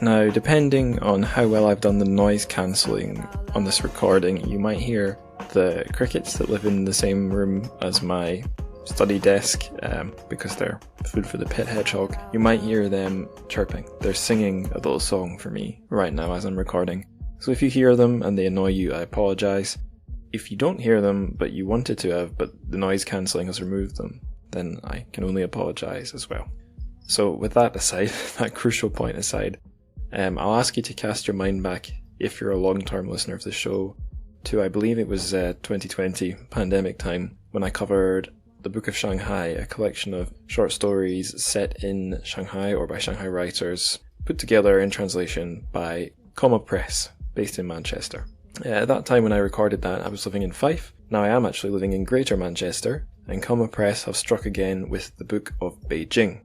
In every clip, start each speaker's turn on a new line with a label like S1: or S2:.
S1: Now, depending on how well I've done the noise cancelling on this recording, you might hear the crickets that live in the same room as my study desk, because they're food for the pet hedgehog. You might hear them chirping. They're singing a little song for me right now as I'm recording. So if you hear them and they annoy you, I apologise. If you don't hear them, but you wanted to have, but the noise cancelling has removed them, then I can only apologise as well. So with that aside, that crucial point aside, I'll ask you to cast your mind back, if you're a long-term listener of the show, to I believe it was 2020, pandemic time, when I covered the Book of Shanghai, a collection of short stories set in Shanghai or by Shanghai writers, put together in translation by Comma Press, based in Manchester. At that time when I recorded that, I was living in Fife. Now I am actually living in Greater Manchester, and Comma Press have struck again with the Book of Beijing.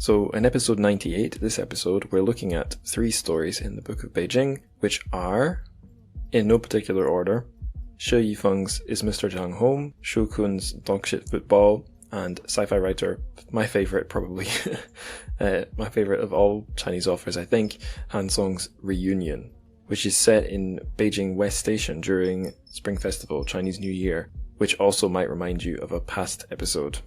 S1: So in episode 98, this episode, we're looking at 3 stories in the Book of Beijing, which are, in no particular order, Shi Yifeng's Is Mr Zhang Home, Shu Kun's Dogshit Football, and sci-fi writer, my favourite probably, my favourite of all Chinese authors I think, Han Song's Reunion, which is set in Beijing West Station during Spring Festival, Chinese New Year, which also might remind you of a past episode.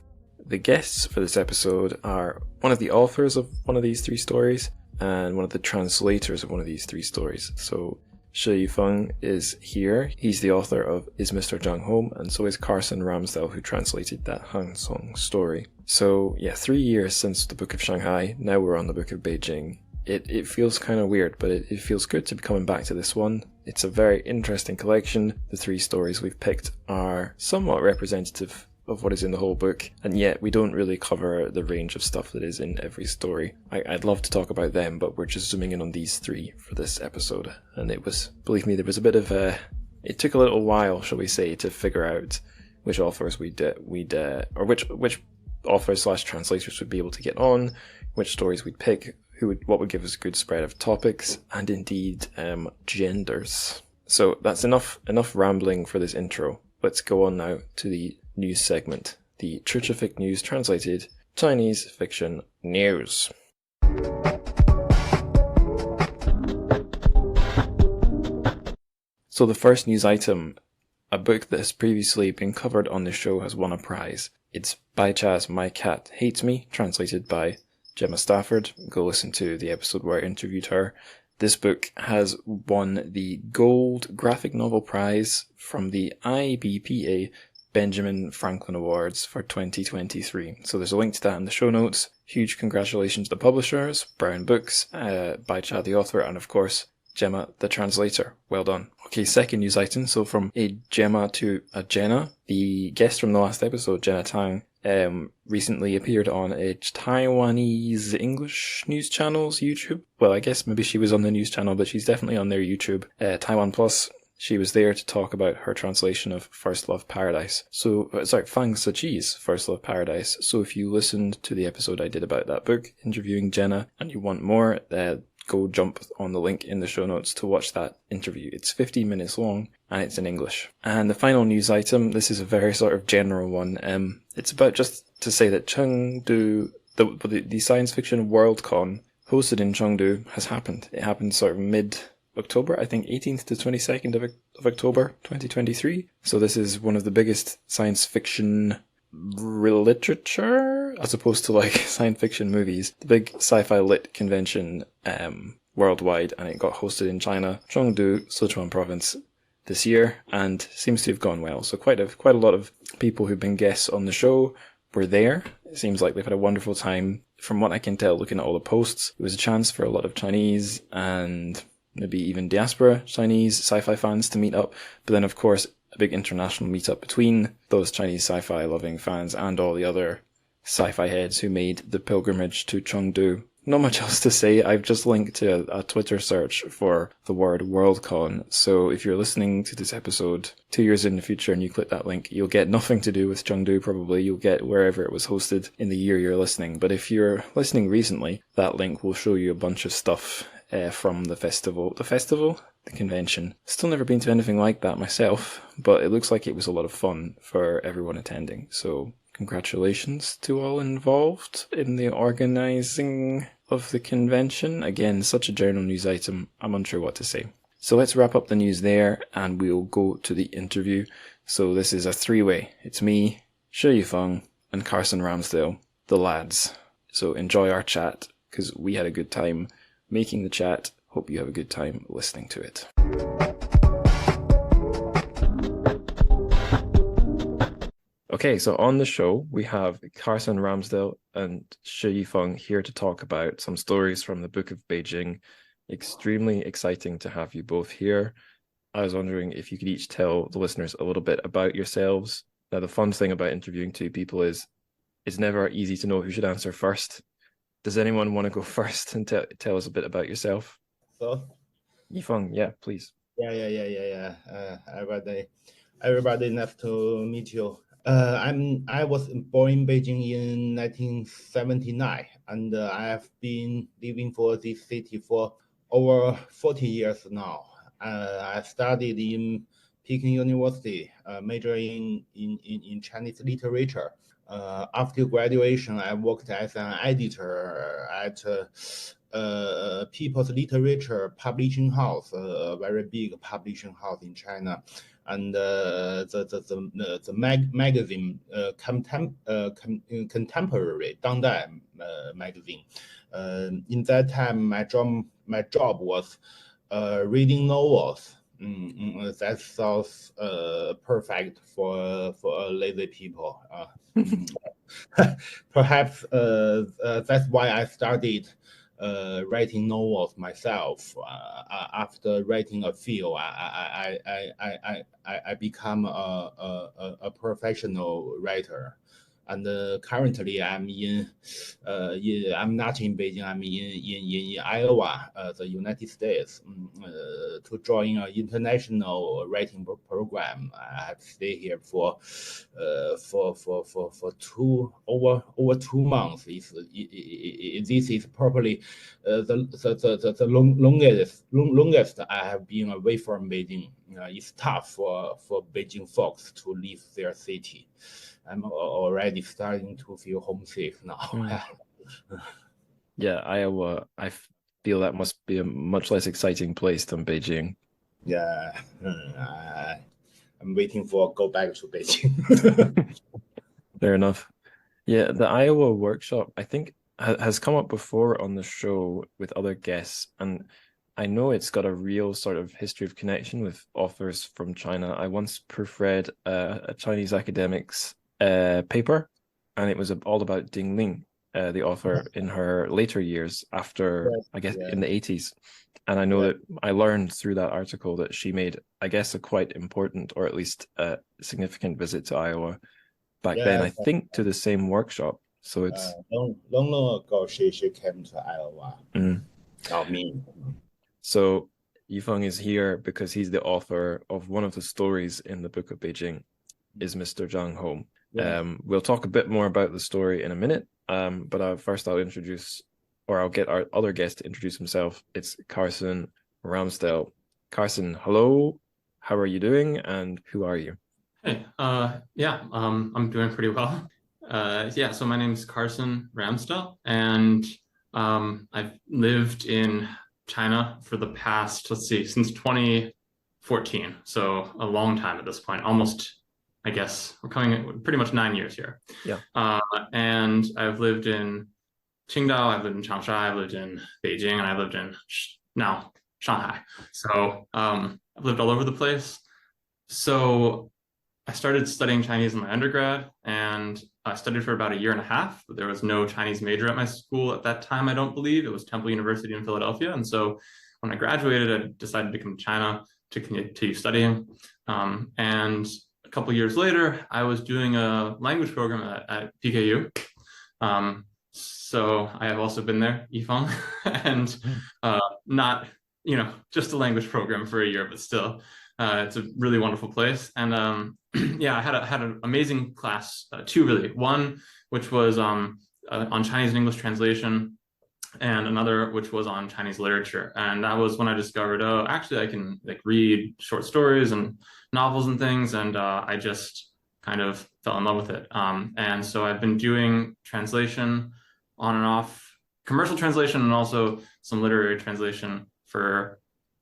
S1: The guests for this episode are one of the authors of one of these 3 stories, and one of the translators of one of these 3 stories. So Shi Yifeng is here. He's the author of Is Mr Zhang Home, and so is Carson Ramsdell, who translated that Han Song story. So yeah, 3 years since the Book of Shanghai, now we're on the Book of Beijing. It feels kind of weird, but it feels good to be coming back to this one. It's a very interesting collection. The 3 stories we've picked are somewhat representative of what is in the whole book, and yet we don't really cover the range of stuff that is in every story. I'd love to talk about them, but we're just zooming in on these 3 for this episode, and it was, believe me, there was a bit of it took a little while, shall we say, to figure out which authors or which authors / translators would be able to get on, which stories we'd pick, what would give us a good spread of topics, and indeed genders. So that's enough rambling for this intro. Let's go on now to the news segment, the Churchific News translated Chinese fiction news. So the first news item, a book that has previously been covered on the show, has won a prize. It's Baicha's My Cat Hates Me, translated by Gemma Stafford. Go listen to the episode where I interviewed her. This book has won the Gold Graphic Novel Prize from the IBPA Benjamin Franklin Awards for 2023. So there's a link to that in the show notes. Huge congratulations to the publishers, Brown Books, Baicha the author, and of course Gemma the translator. Well done. Okay, second news item. So from a Gemma to a Jenna, the guest from the last episode, Jenna Tang, recently appeared on a Taiwanese English news channel's YouTube. Well, I guess maybe she was on the news channel, but she's definitely on their YouTube, Taiwan Plus. She was there to talk about her translation of First Love Paradise. Fang Siqi's First Love Paradise. So if you listened to the episode I did about that book, interviewing Jenna, and you want more, go jump on the link in the show notes to watch that interview. It's 15 minutes long, and it's in English. And the final news item, this is a very sort of general one. It's about just to say that Chengdu, the science fiction Worldcon, hosted in Chengdu, has happened. It happened sort of mid-October, I think 18th to 22nd of October 2023. So this is one of the biggest science fiction literature, as opposed to like science fiction movies, the big sci-fi lit convention worldwide, and it got hosted in China, Chengdu, Sichuan province, this year, and seems to have gone well. So quite a lot of people who've been guests on the show were there. It seems like they've had a wonderful time. From what I can tell, looking at all the posts, it was a chance for a lot of Chinese and maybe even diaspora Chinese sci-fi fans to meet up. But then, of course, a big international meetup between those Chinese sci-fi loving fans and all the other sci-fi heads who made the pilgrimage to Chengdu. Not much else to say. I've just linked to a Twitter search for the word Worldcon. So if you're listening to this episode 2 years in the future and you click that link, you'll get nothing to do with Chengdu probably. You'll get wherever it was hosted in the year you're listening. But if you're listening recently, that link will show you a bunch of stuff from the festival. The convention. Still never been to anything like that myself, but it looks like it was a lot of fun for everyone attending. So congratulations to all involved in the organising of the convention. Again, such a general news item, I'm unsure what to say. So let's wrap up the news there and we'll go to the interview. So this is a three-way. It's me, Shi Yifeng, and Carson Ramsdell, the lads. So enjoy our chat, because we had a good time making the chat. Hope you have a good time listening to it. Okay, so on the show, we have Carson Ramsdell and Shi Yifeng here to talk about some stories from the Book of Beijing. Extremely exciting to have you both here. I was wondering if you could each tell the listeners a little bit about yourselves. Now, the fun thing about interviewing two people is it's never easy to know who should answer first. Does anyone want to go first and tell us a bit about yourself?
S2: So,
S1: Yifeng, yeah, please.
S2: Yeah. Everybody, nice to meet you. I was born in Beijing in 1979, and I have been living for this city for over 40 years now. I studied in Peking University, majoring in Chinese literature. After graduation, I worked as an editor at People's Literature Publishing House, a very big publishing house in China, and the magazine Contemporary 当代 magazine. In that time, my job was reading novels. That sounds perfect for lazy people. Perhaps that's why I started writing novels myself. After writing a few, I become a professional writer. And currently, I'm not in Beijing. I'm in Iowa, the United States, to join an international writing program. I have stayed here for over 2 months. This is probably the longest I have been away from Beijing. It's tough for Beijing folks to leave their city. I'm already starting to feel homesick now.
S1: Yeah, Iowa, I feel that must be a much less exciting place than Beijing.
S2: Yeah, I'm waiting for go back to Beijing.
S1: Fair enough. Yeah, the Iowa workshop, I think, has come up before on the show with other guests, and I know it's got a real sort of history of connection with authors from China. I once proofread a Chinese academic's paper, and it was all about Ding Ling, the author in her later years after, I guess, in the 80s. And I know that I learned through that article that she made, I guess, a quite important, or at least a significant visit to Iowa back then, I think to the same workshop. So it's
S2: long ago she came to Iowa. Not me.
S1: So Yifeng is here because he's the author of one of the stories in the Book of Beijing, Is Mr Zhang Home. We'll talk a bit more about the story in a minute, but first I'll get our other guest to introduce himself. It's Carson Ramsdell. Carson, hello. How are you doing, and who are you?
S3: Hey, I'm doing pretty well. So my name is Carson Ramsdell, and I've lived in China for the past, since 2014. So a long time at this point, almost, I guess, we're coming pretty much 9 years here.
S1: Yeah.
S3: And I've lived in Qingdao, I've lived in Changsha, I've lived in Beijing, and I've lived in now Shanghai. So I've lived all over the place. So I started studying Chinese in my undergrad, and I studied for about 1.5 years. But there was no Chinese major at my school at that time, I don't believe. It was Temple University in Philadelphia. And so when I graduated, I decided to come to China to continue studying. And a couple years later, I was doing a language program at PKU. So I have also been there, Yifeng, and not, just a language program for 1 year, but still, it's a really wonderful place. And I had an amazing class, two really. One, which was on Chinese and English translation, and another which was on Chinese literature. And that was when I discovered, actually I can read short stories and novels and things, and I just kind of fell in love with it. And so I've been doing translation on and off commercial translation and also some literary translation for,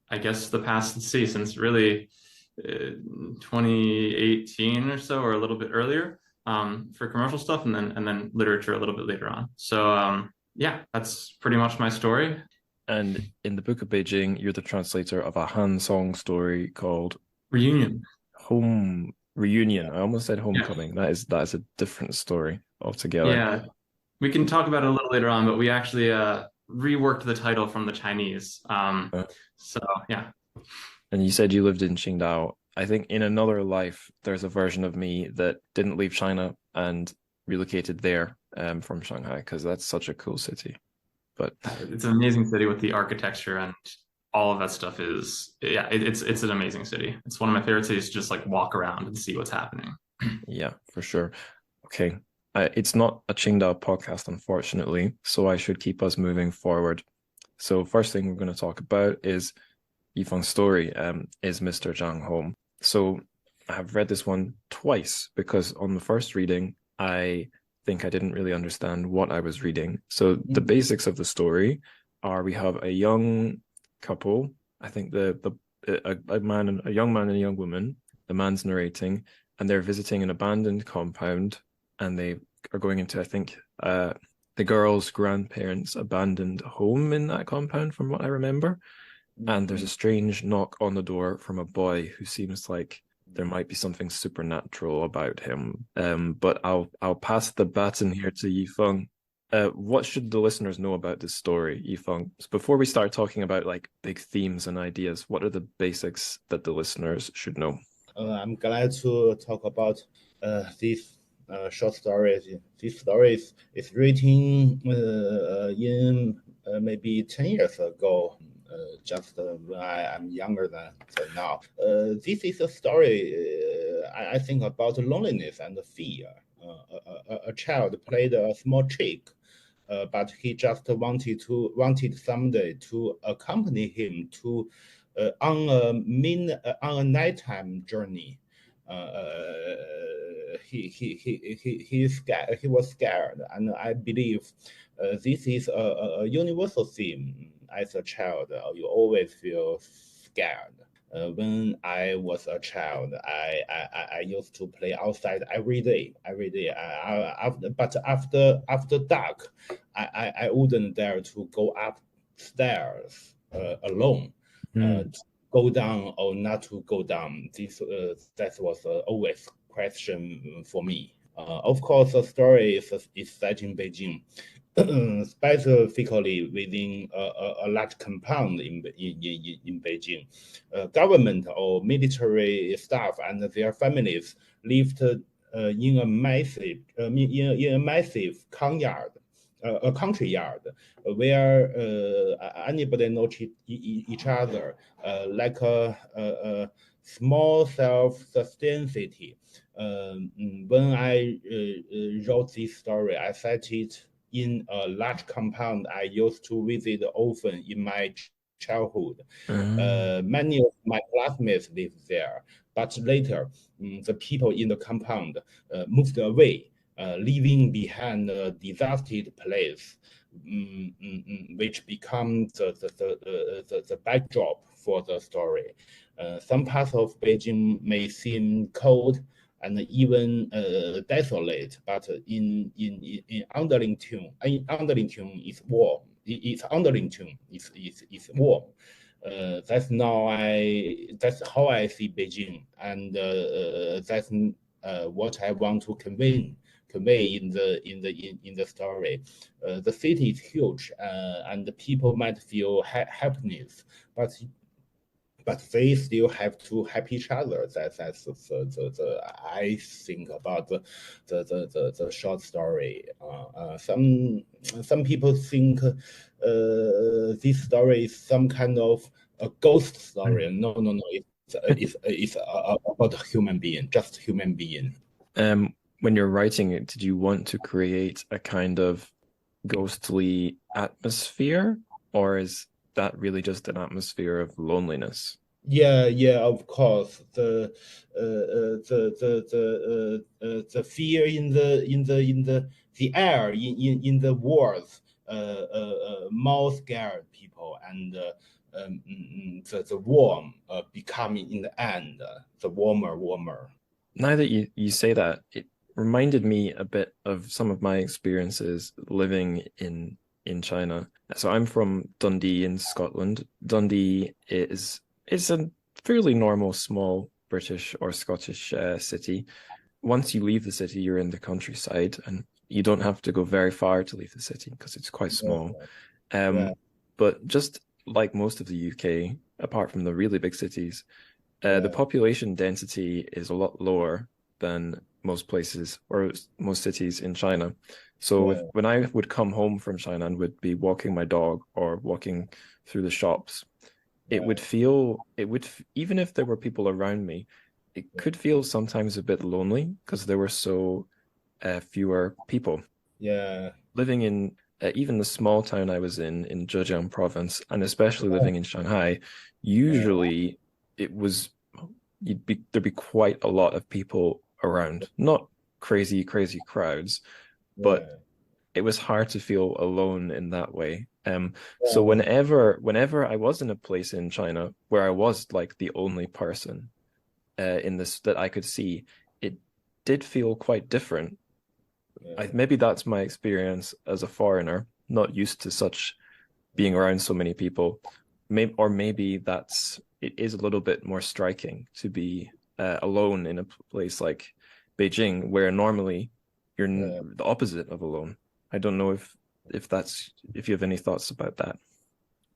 S3: I guess, the past, let's see, since really 2018 or so, or a little bit earlier, for commercial stuff, and then literature a little bit later on. So yeah, that's pretty much my story.
S1: And in the Book of Beijing, you're the translator of a Han song story called
S3: Reunion.
S1: Home Reunion. I almost said Homecoming. Yeah. That is a different story altogether.
S3: Yeah, we can talk about it a little later on, but we actually reworked the title from the Chinese. So yeah.
S1: And you said you lived in Qingdao. I think in another life, there's a version of me that didn't leave China and relocated there from Shanghai, because that's such a cool city. But
S3: it's an amazing city with the architecture and all of that stuff. It's an amazing city. It's one of my favorite cities to just like walk around and see what's happening.
S1: Yeah, for sure. Okay. It's not a Qingdao podcast, unfortunately, so I should keep us moving forward. So first thing we're going to talk about is Yifeng's story, Is Mr Zhang Home? So I have read this one twice, because on the first reading, I think I didn't really understand what I was reading. So the basics of the story are, we have a young couple, I think a young man and a young woman, the man's narrating, and they're visiting an abandoned compound, and they are going into, I think, the girl's grandparents' abandoned home in that compound, from what I remember. And there's a strange knock on the door from a boy who seems like there might be something supernatural about him. But I'll pass the baton here to Yifeng. What should the listeners know about this story, Yifeng? Before we start talking about like big themes and ideas, what are the basics that the listeners should know?
S2: I'm glad to talk about this short story. This story is written in maybe 10 years ago. Just when I'm younger than now. This is a story, I think, about loneliness and fear. A child played a small trick, but he just wanted someday to accompany him to on a nighttime journey. He was scared, and I believe this is a universal theme. As a child, you always feel scared. When I was a child, I used to play outside every day. But after dark, I wouldn't dare to go upstairs alone. Go down or not to go down. That was always question for me. Of course, the story is set in Beijing. Specifically within a large compound in Beijing. Government or military staff and their families lived in a massive country yard where anybody knows each other, like a small self-sustained city. When I wrote this story, I set it in a large compound I used to visit often in my childhood. Many of my classmates lived there, but later the people in the compound moved away, leaving behind a deserted place, which becomes the backdrop for the story. Some parts of Beijing may seem cold and even desolate, but in underlying tune is warm. Its underlying tune is warm. That's how I see Beijing, and that's what I want to convey in the story. The city is huge, and the people might feel happiness, but they still have to help each other. That's the I think about the short story. Some people think this story is some kind of a ghost story. No. It's about a human being, just human being.
S1: When you're writing it, did you want to create a kind of ghostly atmosphere, or is that really just an atmosphere of loneliness?
S2: Yeah, of course. The fear in the air, in the walls, more scared people, and the warm becoming in the end the warmer.
S1: Now that you say that, it reminded me a bit of some of my experiences living in China. So I'm from Dundee in Scotland. Dundee is a fairly normal small British or Scottish city. Once you leave the city, you're in the countryside, and you don't have to go very far to leave the city because it's quite small. But just like most of the UK, apart from the really big cities, the population density is a lot lower than most places or most cities in China. So when I would come home from China and would be walking my dog or walking through the shops, it would even if there were people around me, it could feel sometimes a bit lonely because there were so fewer people. Living in even the small town I was in Zhejiang province, and especially living in Shanghai, usually there'd be quite a lot of people around, not crazy crowds, but it was hard to feel alone in that way. So whenever I was in a place in China where I was like the only person in this that I could see, it did feel quite different. Maybe that's my experience as a foreigner, not used to such being around so many people. Maybe it is a little bit more striking to be alone in a place like Beijing, where normally you're the opposite of alone. I don't know if you have any thoughts about that.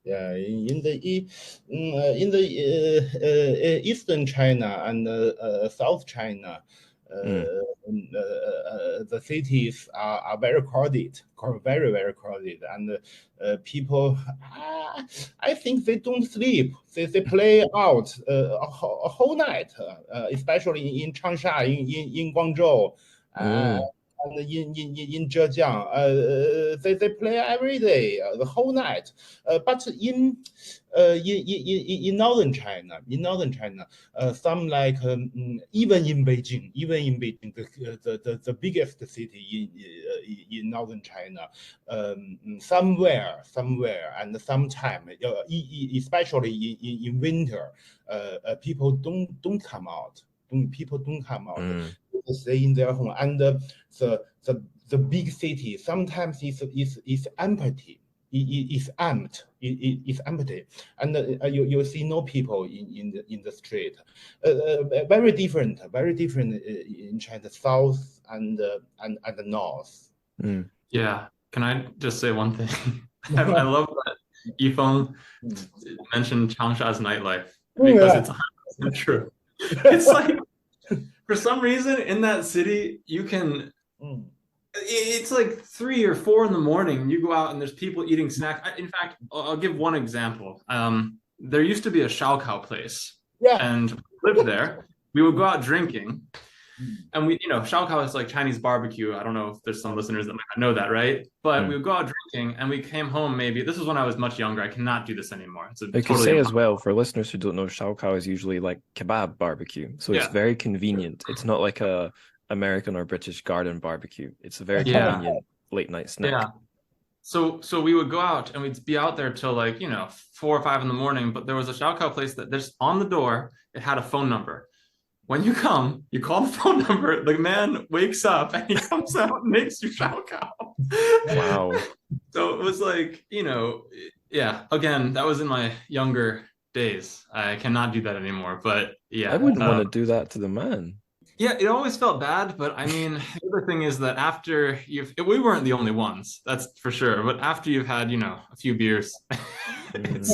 S2: In the eastern China and South China, the cities are very crowded, very crowded, and people, I think they don't sleep. They play out a whole night, especially in Changsha, in Guangzhou, and in Zhejiang. They play every day, the whole night. But in northern China, some like even in Beijing, the biggest city in northern China, somewhere and sometime, especially in winter, people don't come out. People don't come out. They stay in their home, and the big city sometimes is empty. It's empty, and you see no people in the street. Very different in China, south and the north.
S3: Yeah, can I just say one thing? I love that Yifeng mentioned Changsha's nightlife, because it's 100% true. It's like, for some reason in that city, you can it's like 3 or 4 in the morning, and you go out and there's people eating snacks. In fact, I'll give one example. There used to be a Shaokao place, and we lived there. We would go out drinking, and Shaokao is like Chinese barbecue. I don't know if there's some listeners that might not know that, right? But we would go out drinking, and we came home. Maybe this was when I was much younger. I cannot do this anymore. It's
S1: I could say as well, for listeners who don't know, Shaokao is usually like kebab barbecue, so it's very convenient. It's not like a American or British garden barbecue. It's a very convenient late night snack.
S3: So we would go out, and we'd be out there till like 4 or 5 in the morning. But there was a Shaokao place that there's on the door. It had a phone number. When you come, you call the phone number. The man wakes up and he comes out and makes you Shaokao.
S1: Wow.
S3: So it was like Again, that was in my younger days. I cannot do that anymore. But
S1: I wouldn't want to do that to the man.
S3: Yeah, it always felt bad, but I mean, the other thing is that after we weren't the only ones, that's for sure. But after you've had, a few beers, it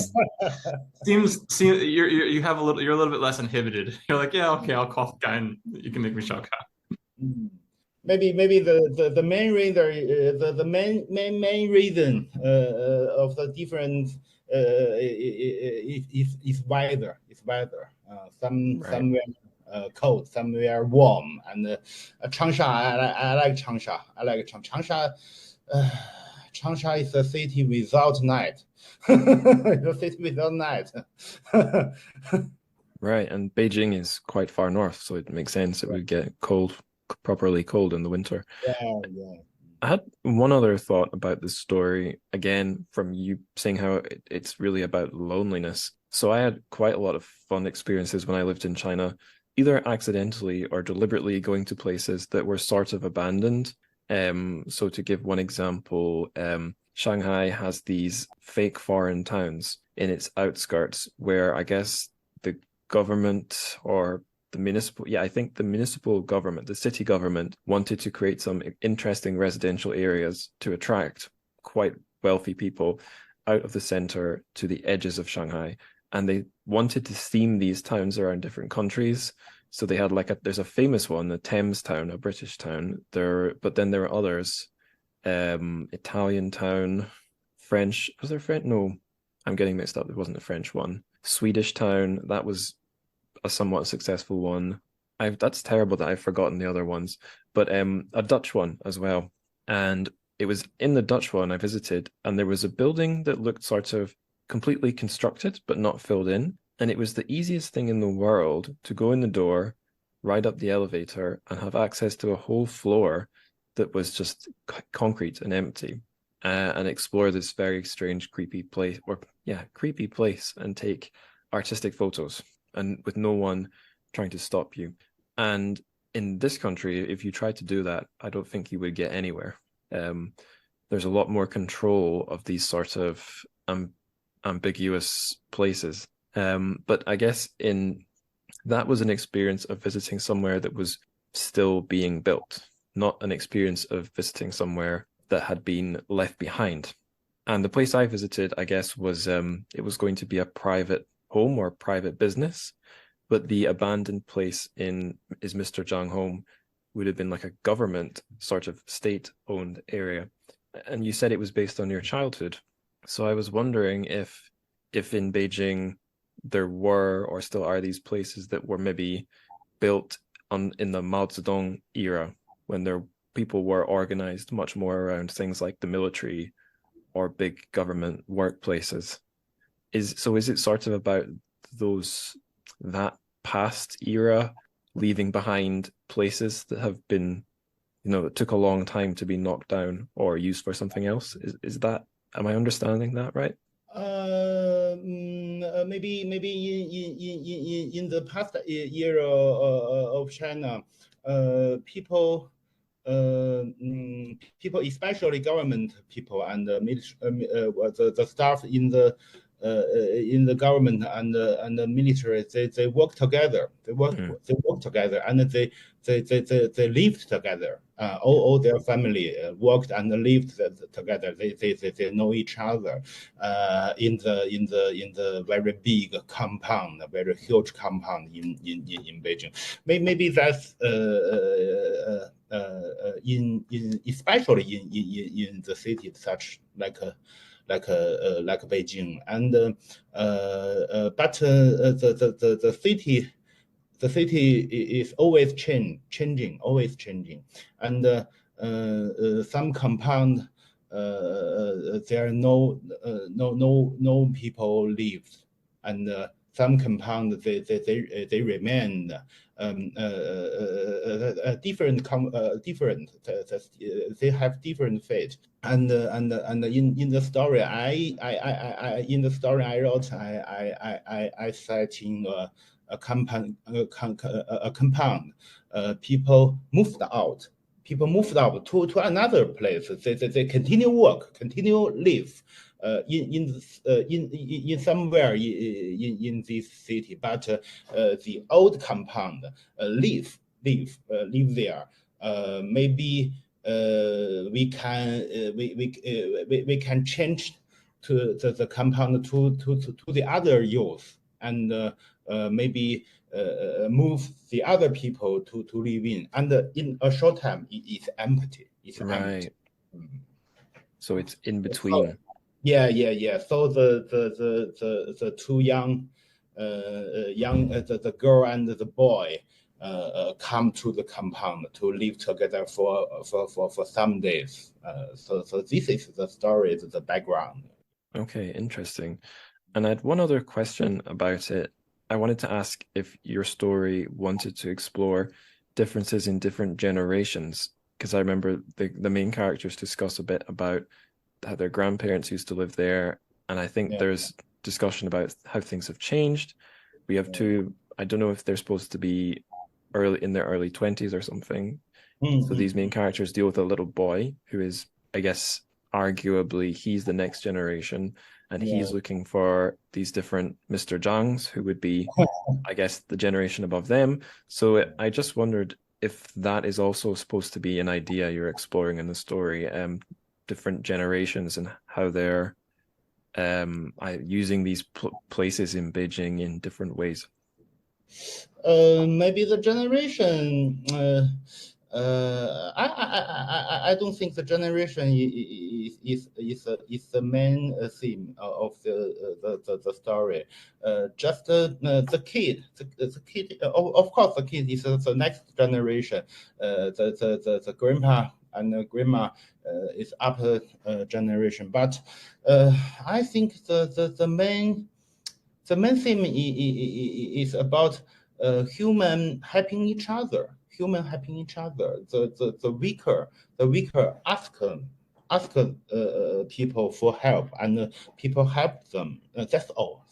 S3: seems you have you're a little bit less inhibited. You're like, yeah, okay, I'll call the guy and you can make me Shaokao.
S2: Maybe the main reason the main reason of the difference is weather. It's weather. Somewhere cold, somewhere warm, and Changsha. I like Changsha. Changsha is a city without night. The city without night.
S1: Right, and Beijing is quite far north, so it makes sense it would get properly cold in the winter. I had one other thought about this story, again, from you saying how it's really about loneliness. So I had quite a lot of fun experiences when I lived in China, either accidentally or deliberately going to places that were sort of abandoned. So to give one example, Shanghai has these fake foreign towns in its outskirts where I guess the government or the municipal, yeah, I think the municipal government, the city government wanted to create some interesting residential areas to attract quite wealthy people out of the center to the edges of Shanghai. And they wanted to theme these towns around different countries. So they had there's a famous one, the Thames town, a British town there, but then there are others, Italian town, French, was there French? No, I'm getting mixed up. There wasn't a French one. Swedish town, that was a somewhat successful one. That's terrible that I've forgotten the other ones, but a Dutch one as well. And it was in the Dutch one I visited, and there was a building that looked sort of completely constructed but not filled in. And it was the easiest thing in the world to go in the door, ride up the elevator, and have access to a whole floor that was just concrete and empty, and explore this very strange, creepy place, and take artistic photos, and with no one trying to stop you. And in this country, if you try to do that, I don't think you would get anywhere. There's a lot more control of these sort of ambiguous places. But I guess that was an experience of visiting somewhere that was still being built, not an experience of visiting somewhere that had been left behind. And the place I visited, I guess, was it was going to be a private home or private business, but the abandoned place in Is Mr Zhang Home would have been like a government sort of state-owned area. And you said it was based on your childhood. So I was wondering if in Beijing there were or still are these places that were maybe built in the Mao Zedong era, when people were organized much more around things like the military or big government workplaces. Is it sort of about that past era leaving behind places that have been, that took a long time to be knocked down or used for something else? Am I understanding that right?
S2: Maybe in the past era of China, people, especially government people and the staff in the government and the military, they work together. They work together, and they lived together. All their family worked and lived together. They know each other in the very big compound, a very huge compound in Beijing. Maybe that's especially in the cities such like Beijing, and but the city is always changing, and some compound there are no people live, and some compound they remain different. They have different fate, and in the story I wrote, I set in a compound. People moved out to another place. They continue work, continue live in somewhere in this city, but the old compound live there. Maybe we can change to the compound to the other use, and maybe move the other people to live in, and in a short time it's empty. Empty.
S1: So it's in between.
S2: Yeah. So the two young the girl and the boy come to the compound to live together for some days. So this is the story, the background.
S1: Okay, interesting. And I had one other question about it. I wanted to ask if your story wanted to explore differences in different generations. because I remember the main characters discuss a bit about how their grandparents used to live there, and I think there's discussion about how things have changed. We have two, I don't know if they're supposed to be in their early 20s or something. So these main characters deal with a little boy who is, I guess, arguably he's the next generation, and he's looking for these different Mr. Zhangs who would be, I guess, the generation above them. So I just wondered if that is also supposed to be an idea you're exploring in the story, different generations and how they're using these places in Beijing in different ways.
S2: Maybe the generation. I don't think the generation is the main theme of the story. Just the kid. The kid. Of course, the kid is the next generation. The grandpa and the grandma is upper generation. But I think the main theme is about human helping each other. Human helping each other. The weaker ask people for help, and people help them. That's all.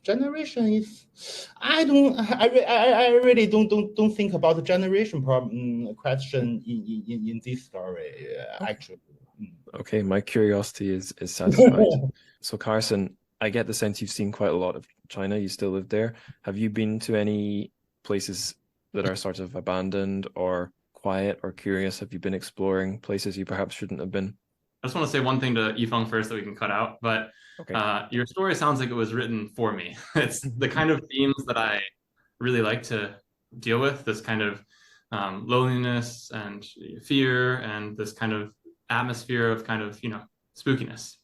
S2: Generation is. I really don't think about the generation problem question in this story. Actually.
S1: Okay, my curiosity is satisfied. So Carson, I get the sense you've seen quite a lot of China. You still live there. Have you been to any places that are sort of abandoned or quiet or curious? Have you been exploring places you perhaps shouldn't have been?
S3: I just want to say one thing to Yifeng first that we can cut out, but your story sounds like it was written for me. It's the kind of themes that I really like to deal with, this kind of loneliness and fear and this kind of atmosphere of kind of, spookiness.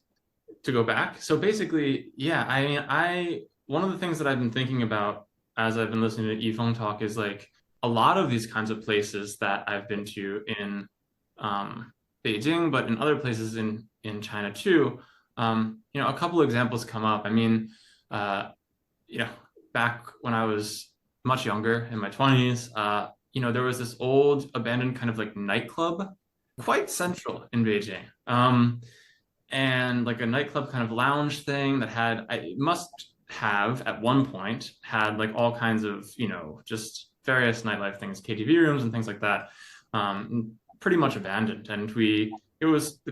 S3: To go back, so basically, one of the things that I've been thinking about as I've been listening to Yifeng talk is like a lot of these kinds of places that I've been to in Beijing, but in other places in China too. A couple of examples come up. I mean, back when I was much younger, in my 20s, there was this old abandoned kind of like nightclub, quite central in Beijing. And like a nightclub kind of lounge thing that must have at one point had like all kinds of, just various nightlife things, KTV rooms and things like that, pretty much abandoned. And the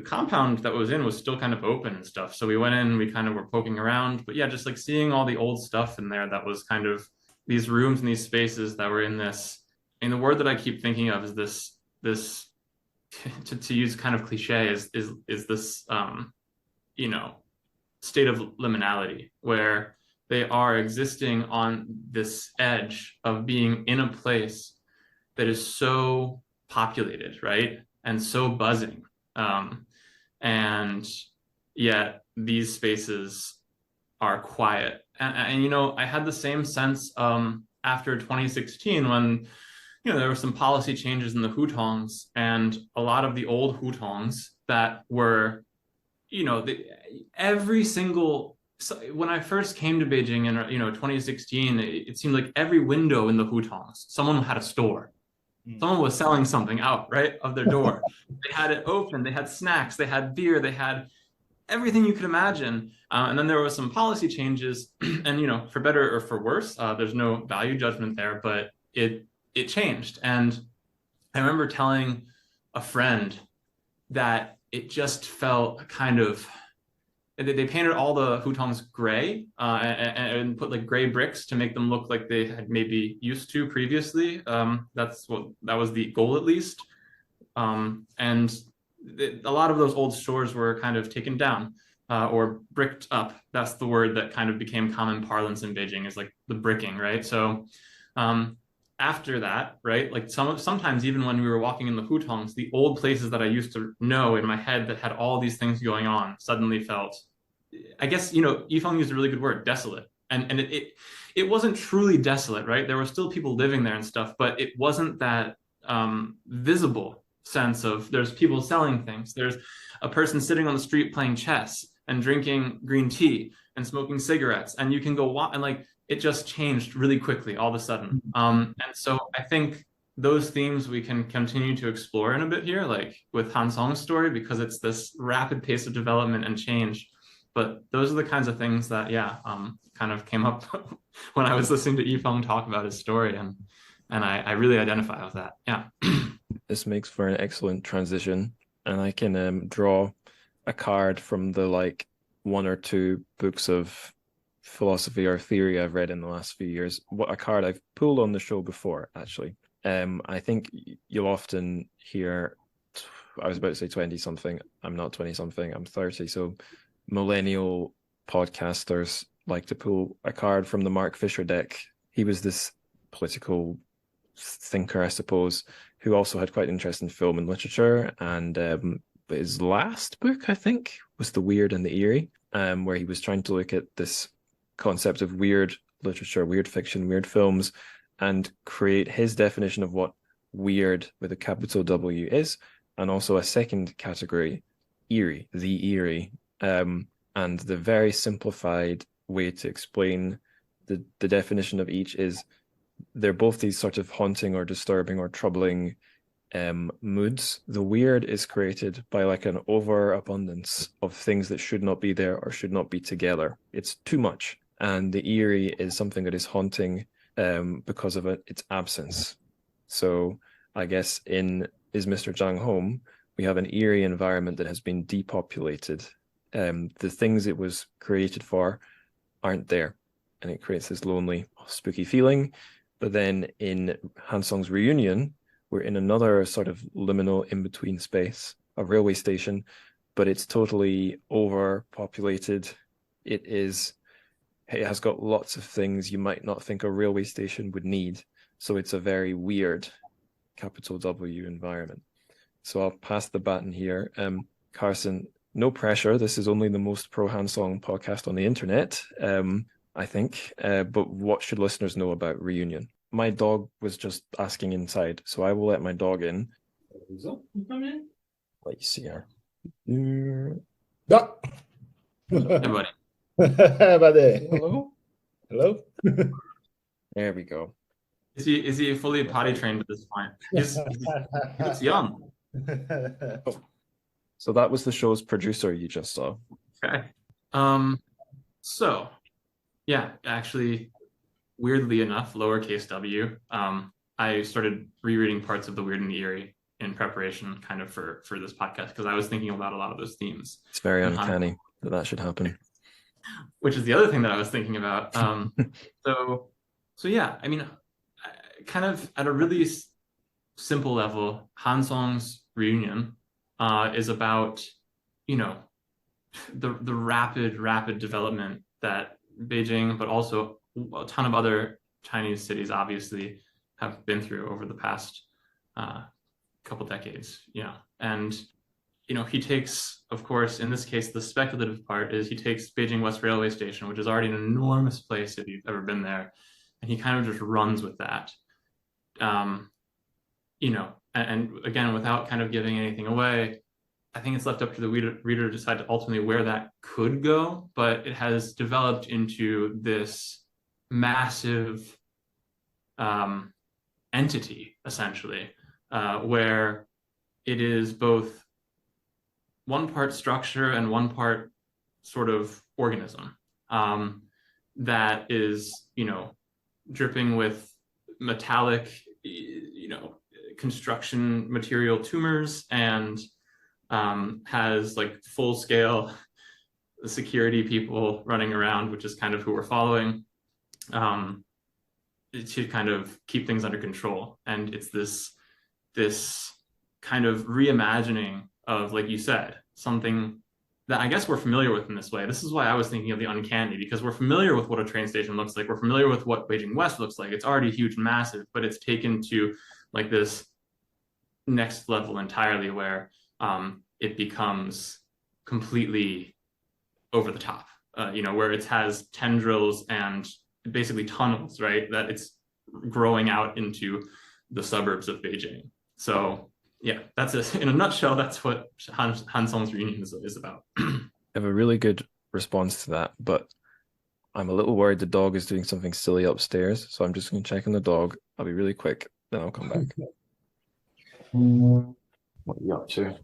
S3: compound that was in was still kind of open and stuff. So we went in, we kind of were poking around, but just like seeing all the old stuff in there that was kind of these rooms and these spaces that were in this, and the word that I keep thinking of is this to use kind of cliche is this, state of liminality where they are existing on this edge of being in a place that is so populated, right? And so buzzing. And yet these spaces are quiet. And I had the same sense after 2016 when, there were some policy changes in the hutongs, and a lot of the old hutongs that were, when I first came to Beijing in 2016, it seemed like every window in the hutongs, someone had a store. Someone was selling something out, right, of their door. They had it open, they had snacks, they had beer, they had everything you could imagine. And then there were some policy changes, and for better or for worse, there's no value judgment there, but it changed. And I remember telling a friend that it just felt kind of, they painted all the hutongs gray and put like gray bricks to make them look like they had maybe used to previously. That was the goal, at least. And a lot of those old stores were kind of taken down or bricked up. That's the word that kind of became common parlance in Beijing, is like the bricking, right? So after that, right, like sometimes even when we were walking in the hutongs, the old places that I used to know in my head that had all these things going on suddenly felt, I guess, Yifeng used a really good word, desolate. And it wasn't truly desolate, right? There were still people living there and stuff, but it wasn't that visible sense of there's people selling things. There's a person sitting on the street playing chess and drinking green tea and smoking cigarettes, and you can go walk, and like it just changed really quickly all of a sudden. And so I think those themes we can continue to explore in a bit here, like with Han Song's story, because it's this rapid pace of development and change. But those are the kinds of things that, kind of came up when I was listening to Yifeng talk about his story, and I really identify with that. Yeah.
S1: This makes for an excellent transition, and I can draw a card from the like 1 or 2 books of philosophy or theory I've read in the last few years. What a card I've pulled on the show before, actually. I think you'll often hear, I was about to say 20 something. I'm not 20 something, I'm 30. So millennial podcasters like to pull a card from the Mark Fisher deck. He was this political thinker, I suppose, who also had quite an interest in film and literature. And his last book, I think, was The Weird and the Eerie, where he was trying to look at this concept of weird literature, weird fiction, weird films, and create his definition of what weird with a capital W is, and also a second category, eerie, the eerie. And the very simplified way to explain the definition of each is they're both these sort of haunting or disturbing or troubling moods. The weird is created by like an overabundance of things that should not be there or should not be together. It's too much. And the eerie is something that is haunting because of its absence. So I guess in Is Mr Zhang Home, we have an eerie environment that has been depopulated. The things it was created for aren't there, and it creates this lonely, spooky feeling. But then in Han Song's Reunion, we're in another sort of liminal in-between space, a railway station, but it's totally overpopulated. It has got lots of things you might not think a railway station would need. So it's a very weird capital W environment. So I'll pass the baton here. Carson, no pressure. This is only the most pro Han Song podcast on the internet, I think. But what should listeners know about Reunion? My dog was just asking inside, so I will let my dog in. Let you see her.
S2: Yeah.
S3: Hey, buddy.
S2: Buddy.
S1: Hello.
S2: Hello.
S1: There we go.
S3: Is he fully potty trained at this point? He looks young.
S1: So that was the show's producer you just saw.
S3: Okay. So yeah, actually, weirdly enough, lowercase w. I started rereading parts of The Weird and the Eerie in preparation kind of for this podcast, because I was thinking about a lot of those themes.
S1: It's very uncanny that should happen.
S3: Which is the other thing that I was thinking about. So yeah, I mean, kind of at a really simple level, Han Song's Reunion is about, the rapid development that Beijing, but also a ton of other Chinese cities obviously have been through over the past couple decades. And he takes, of course, in this case, the speculative part is he takes Beijing West Railway Station, which is already an enormous place if you've ever been there, and he kind of just runs with that. And again, without kind of giving anything away, I think it's left up to the reader to decide ultimately where that could go, but it has developed into this massive entity, essentially, where it is both one part structure and one part sort of organism that is, dripping with metallic, construction material tumors, and has like full scale security people running around, which is kind of who we're following, to kind of keep things under control. And it's this kind of reimagining of, like you said, something that I guess we're familiar with in this way. This is why I was thinking of the uncanny, because we're familiar with what a train station looks like. We're familiar with what Beijing West looks like. It's already huge and massive, but it's taken to like this next level entirely, where it becomes completely over the top, where it has tendrils and basically tunnels, right? That it's growing out into the suburbs of Beijing. So yeah, that's it. In a nutshell, that's what Han Song's Reunion is about.
S1: I have a really good response to that, but I'm a little worried the dog is doing something silly upstairs, so I'm just going to check on the dog. I'll be really quick. then I'll come back. What are you up to?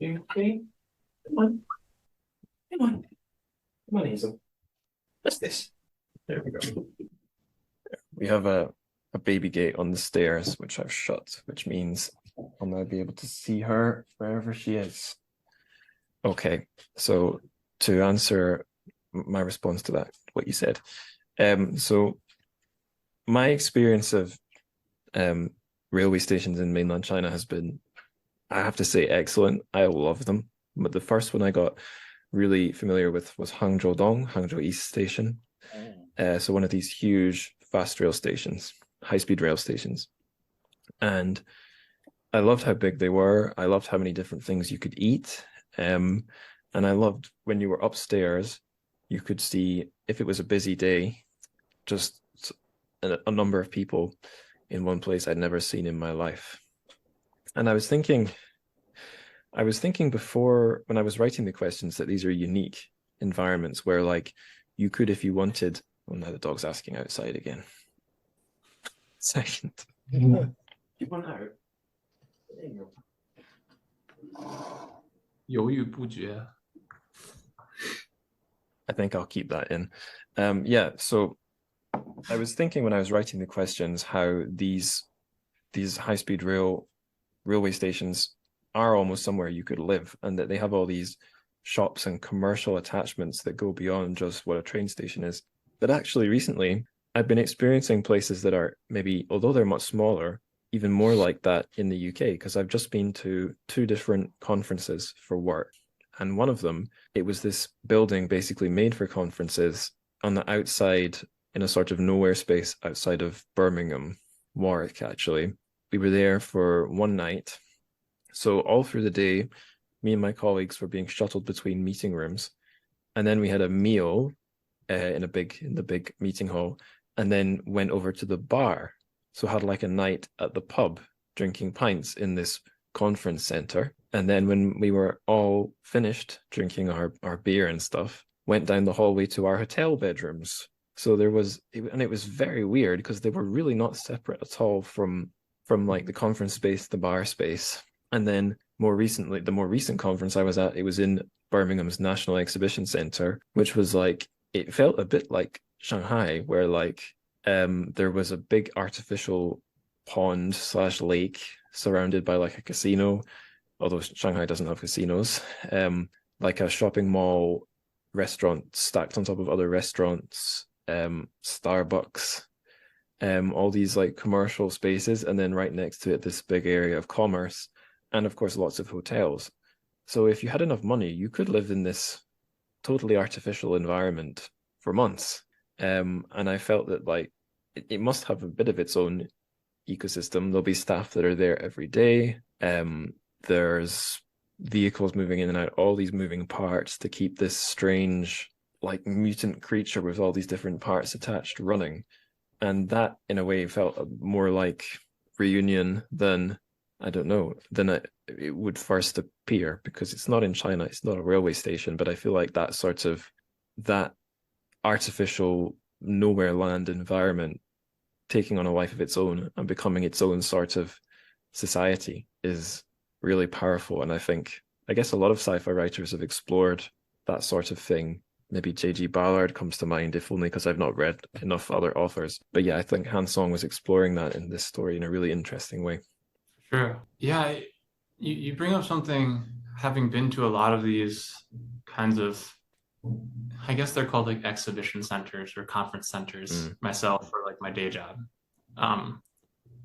S1: Okay. Come on. Come on. Come on, Hazel. What's this? There we go. We have a baby gate on the stairs, which I've shut, which means I'll now be able to see her wherever she is. Okay, so to answer my response to that, what you said. So my experience of railway stations in mainland China has been, I have to say, excellent. I love them. But the first one I got really familiar with was Hangzhou East Station. So one of these huge fast rail stations, high-speed rail stations. And I loved how big they were. I loved how many different things you could eat. And I loved when you were upstairs, you could see, if it was a busy day, just a number of people in one place I'd never seen in my life. And I was thinking before, when I was writing the questions, that these are unique environments where, like, you could, if you wanted. Oh, now the dog's asking outside again. Second. You want out? There you go.
S3: 犹豫不决.
S1: I think I'll keep that in. Yeah, so I was thinking when I was writing the questions how these high-speed railway stations are almost somewhere you could live, and that they have all these shops and commercial attachments that go beyond just what a train station is. But actually recently, I've been experiencing places that are maybe, although they're much smaller, even more like that in the UK, because I've just been to 2 different conferences for work. And one of them, it was this building basically made for conferences on the outside, in a sort of nowhere space outside of Birmingham, Warwick, actually. We were there for one night. So all through the day, me and my colleagues were being shuttled between meeting rooms. And then we had a meal in the big meeting hall, and then went over to the bar. So had like a night at the pub, drinking pints in this conference center. And then when we were all finished drinking our beer and stuff, went down the hallway to our hotel bedrooms. So it was very weird because they were really not separate at all from like the conference space, the bar space. And then more recently, the more recent conference I was at, it was in Birmingham's National Exhibition Centre, which was like, it felt a bit like Shanghai, where like there was a big artificial pond / lake surrounded by like a casino, although Shanghai doesn't have casinos, like a shopping mall, restaurant stacked on top of other restaurants, Starbucks, all these like commercial spaces, and then right next to it, this big area of commerce, and of course, lots of hotels. So if you had enough money, you could live in this totally artificial environment for months. And I felt that like it must have a bit of its own ecosystem. There'll be staff that are there every day. There's vehicles moving in and out, all these moving parts to keep this strange, like, mutant creature with all these different parts attached running. And that, in a way, felt more like reunion than, I don't know, than it would first appear, because it's not in China, it's not a railway station, but I feel like that artificial nowhere land environment taking on a life of its own and becoming its own sort of society is really powerful. And I guess a lot of sci-fi writers have explored that sort of thing. Maybe J.G. Ballard comes to mind, if only because I've not read enough other authors. But yeah, I think Han Song was exploring that in this story in a really interesting way.
S3: Sure. Yeah, you bring up something, having been to a lot of these kinds of, I guess they're called like exhibition centers or conference centers myself, for like my day job.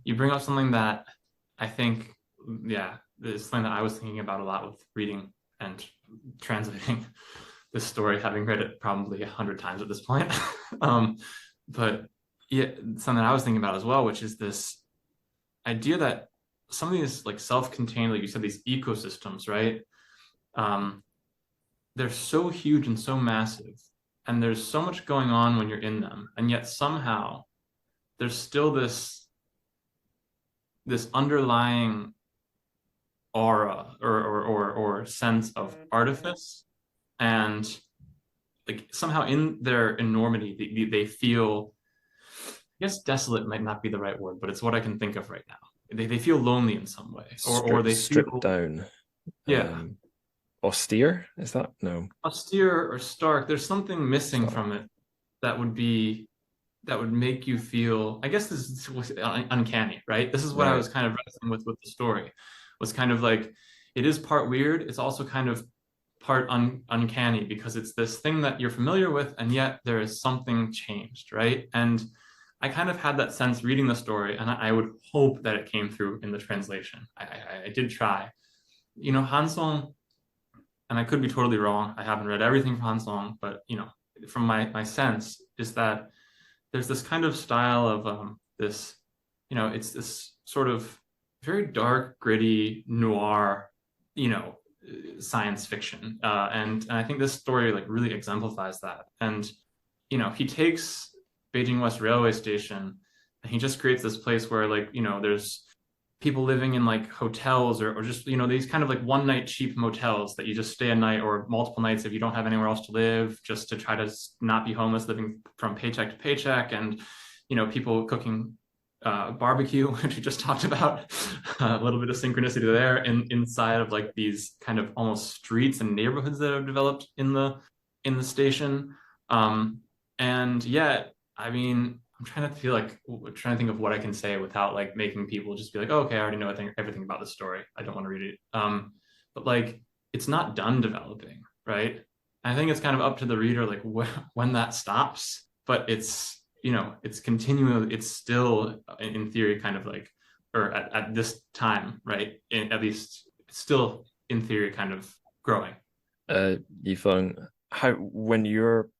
S3: You bring up something that I think, yeah, is something that I was thinking about a lot with reading and translating this story, having read it probably 100 times at this point. But yeah, something I was thinking about as well, which is this idea that some of these like self-contained, like you said, these ecosystems, right? They're so huge and so massive, and there's so much going on when you're in them, and yet somehow there's still this underlying aura or sense of artifice, and like somehow in their enormity they feel guess desolate might not be the right word, but it's what I can think of right now. They feel lonely in some way, or they
S1: stripped
S3: feel
S1: down.
S3: yeah.
S1: Austere, is that? No.
S3: Austere or stark. There's something missing
S1: Stark.
S3: from it that would make you feel, I guess this was uncanny, right? This is what I
S1: Right.
S3: was kind of wrestling with the story. Was kind of like, it is part weird, it's also kind of part uncanny, because it's this thing that you're familiar with, and yet there is something changed, right? And I kind of had that sense reading the story, and I would hope that it came through in the translation. I did try. You know, Han Song, and I could be totally wrong, I haven't read everything from Han Song, but you know, from my sense is that there's this kind of style of this, you know, it's this sort of very dark, gritty, noir, you know, science fiction. And I think this story like really exemplifies that. And, you know, he takes Beijing West Railway Station and he just creates this place where, like, you know, there's people living in like hotels or just, you know, these kind of like one night cheap motels that you just stay a night or multiple nights if you don't have anywhere else to live, just to try to not be homeless, living from paycheck to paycheck. And, you know, people cooking barbecue, which we just talked about, a little bit of synchronicity there, inside of like these kind of almost streets and neighborhoods that have developed in the station. And yet, I mean, I'm trying to think of what I can say without like making people just be like, oh, okay, I already know everything about the story, I don't want to read it. But like, it's not done developing, right? I think it's kind of up to the reader, like when that stops. But it's, you know, it's continuing. It's still in theory kind of like, or at this time, right? At least it's still in theory kind of growing.
S1: Yifeng,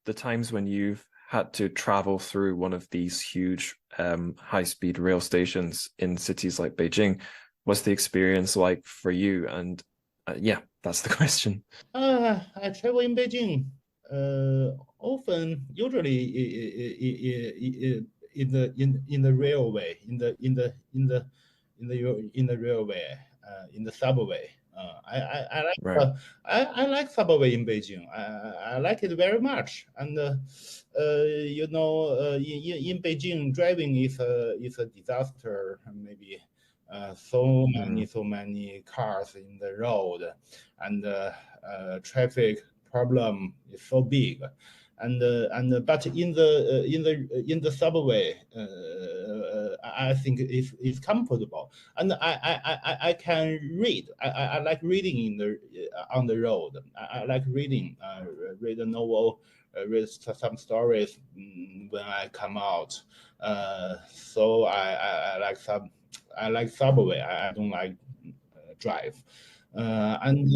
S1: the times when you've had to travel through one of these huge high-speed rail stations in cities like Beijing, what's the experience like for you? And yeah, that's the question.
S2: I travel in Beijing often, usually in the railway, in the railway, in the subway. I like
S1: Right.
S2: I like subway in Beijing. I like it very much. And you know, in Beijing, driving is a disaster. Maybe so many cars in the road, and traffic problem is so big. And but in the subway, I think it's comfortable, and I can read. I like reading on the road. I like reading, read a novel, read some stories when I come out. So I like subway. I don't like drive. And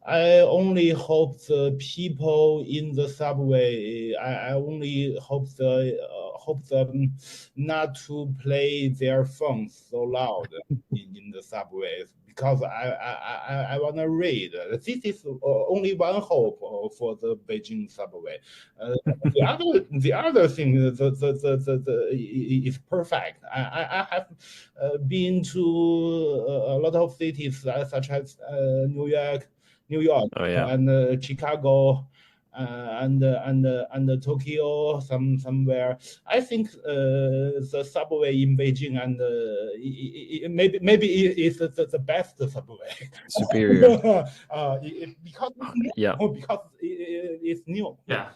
S2: I only hope the people in the subway. I only hope them not to play their phones so loud in the subways, because I want to read. This is only one hope for the Beijing subway. The other thing is perfect. I have been to a lot of cities such as New York,
S1: Oh yeah.
S2: and Chicago, and Tokyo, somewhere. I think the subway in Beijing and maybe it's the best subway.
S1: Superior.
S2: Because
S1: Yeah.
S2: because it's new.
S3: Yeah.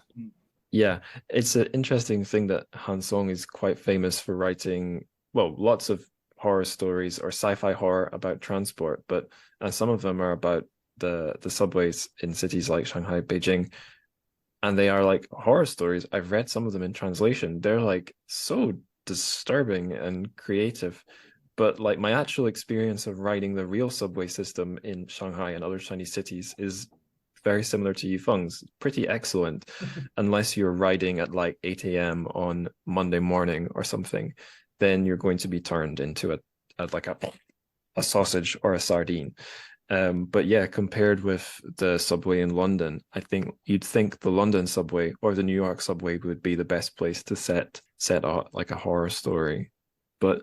S1: Yeah, it's an interesting thing that Han Song is quite famous for writing, well, lots of horror stories or sci-fi horror about transport, but some of them are about the subways in cities like Shanghai, Beijing, and they are like horror stories. I've read some of them in translation. They're like so disturbing and creative. But like my actual experience of riding the real subway system in Shanghai and other Chinese cities is very similar to Yifeng's, pretty excellent, unless you're riding at like 8 a.m. on Monday morning or something, then you're going to be turned into a sausage or a sardine. But yeah, compared with the subway in London, I think you'd think the London subway or the New York subway would be the best place to set out like a horror story. But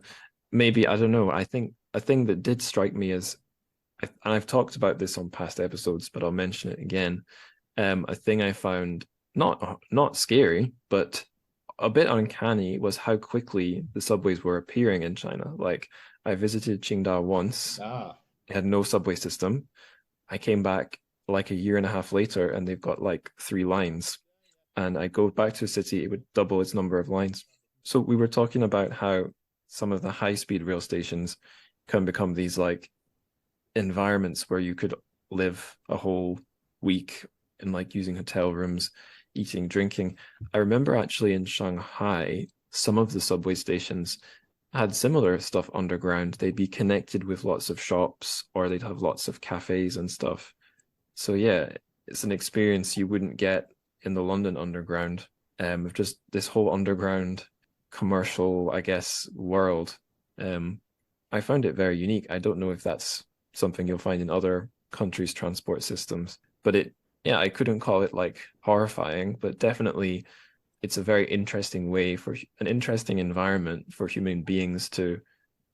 S1: maybe, I don't know, I think a thing that did strike me is, and I've talked about this on past episodes, but I'll mention it again. A thing I found not scary, but a bit uncanny was how quickly the subways were appearing in China. Like, I visited Qingdao once. It had no subway system. I came back like a year and a half later, and they've got like 3 lines. And I go back to a city, it would double its number of lines. So we were talking about how some of the high-speed rail stations can become these like environments where you could live a whole week in like using hotel rooms, eating, drinking. I remember actually in Shanghai, some of the subway stations had similar stuff underground. They'd be connected with lots of shops, or they'd have lots of cafes and stuff. So yeah, it's an experience you wouldn't get in the London Underground, of just this whole underground commercial, I guess, world. I found it very unique. I don't know if that's something you'll find in other countries' transport systems, but I couldn't call it like horrifying, but definitely it's a very interesting way for an interesting environment for human beings to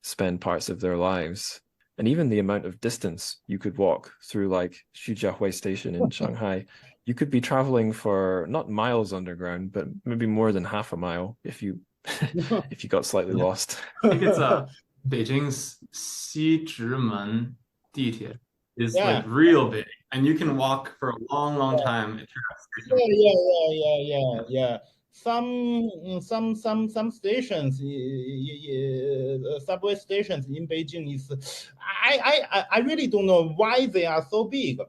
S1: spend parts of their lives. And even the amount of distance you could walk through like Xujiahui station in Shanghai, you could be traveling for not miles underground, but maybe more than half a mile if you if you got slightly lost.
S3: I think it's Beijing's Xizhimen 地铁 is like real big, and you can walk for a long time.
S2: Yeah. Some stations, subway stations in Beijing is, I really don't know why they are so big.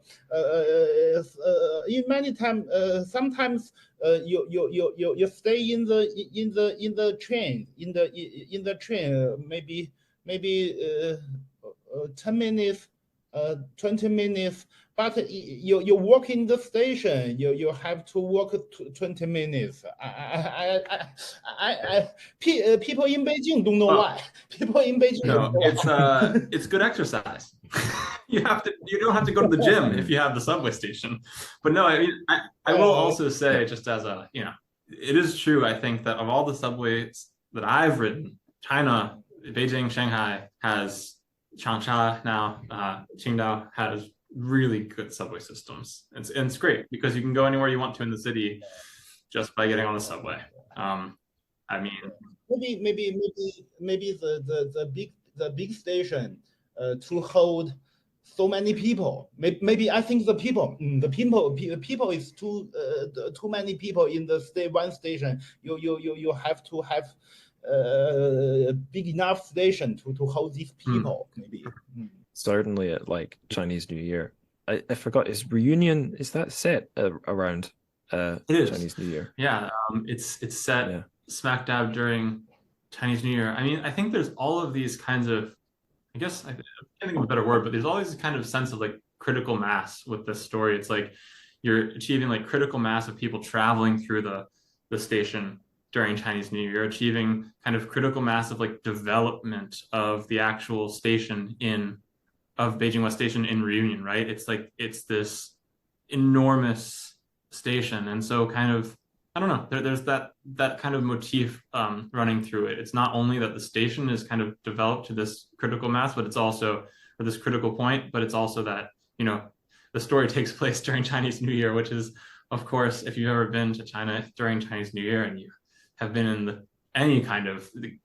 S2: In many times, sometimes you stay in the train, maybe 10 minutes, 20 minutes. But you walk in the station, you have to walk 20 minutes. People in Beijing don't know why. People in Beijing
S3: don't know. It's good exercise. You don't have to go to the gym if you have the subway station. But no, I mean, I will also say, just as a, it is true, I think, that of all the subways that I've ridden, China, Beijing, Shanghai has, Changsha now, Qingdao has really good subway systems. And it's great because you can go anywhere you want to in the city just by getting on the subway. I mean,
S2: maybe the big station to hold so many people. Maybe I think the people is too many people in the one station. You have to have big enough station to hold these people. Maybe.
S1: Certainly at like Chinese New Year. I forgot, is Reunion, is that set around Chinese New Year?
S3: Yeah, it's set smack dab during Chinese New Year. I mean, I think there's all of these kinds of, I guess, I can't think of a better word, but there's always this kind of sense of like critical mass with this story. It's like you're achieving like critical mass of people traveling through the station during Chinese New Year. You're achieving kind of critical mass of like development of the actual station of Beijing West Station in Reunion, right? It's like, it's this enormous station. And so kind of, I don't know, there's that kind of motif running through it. It's not only that the station is kind of developed to this critical mass, but it's also, or this critical point, but it's also that, the story takes place during Chinese New Year, which is, of course, if you've ever been to China during Chinese New Year and you have been in any kind of, the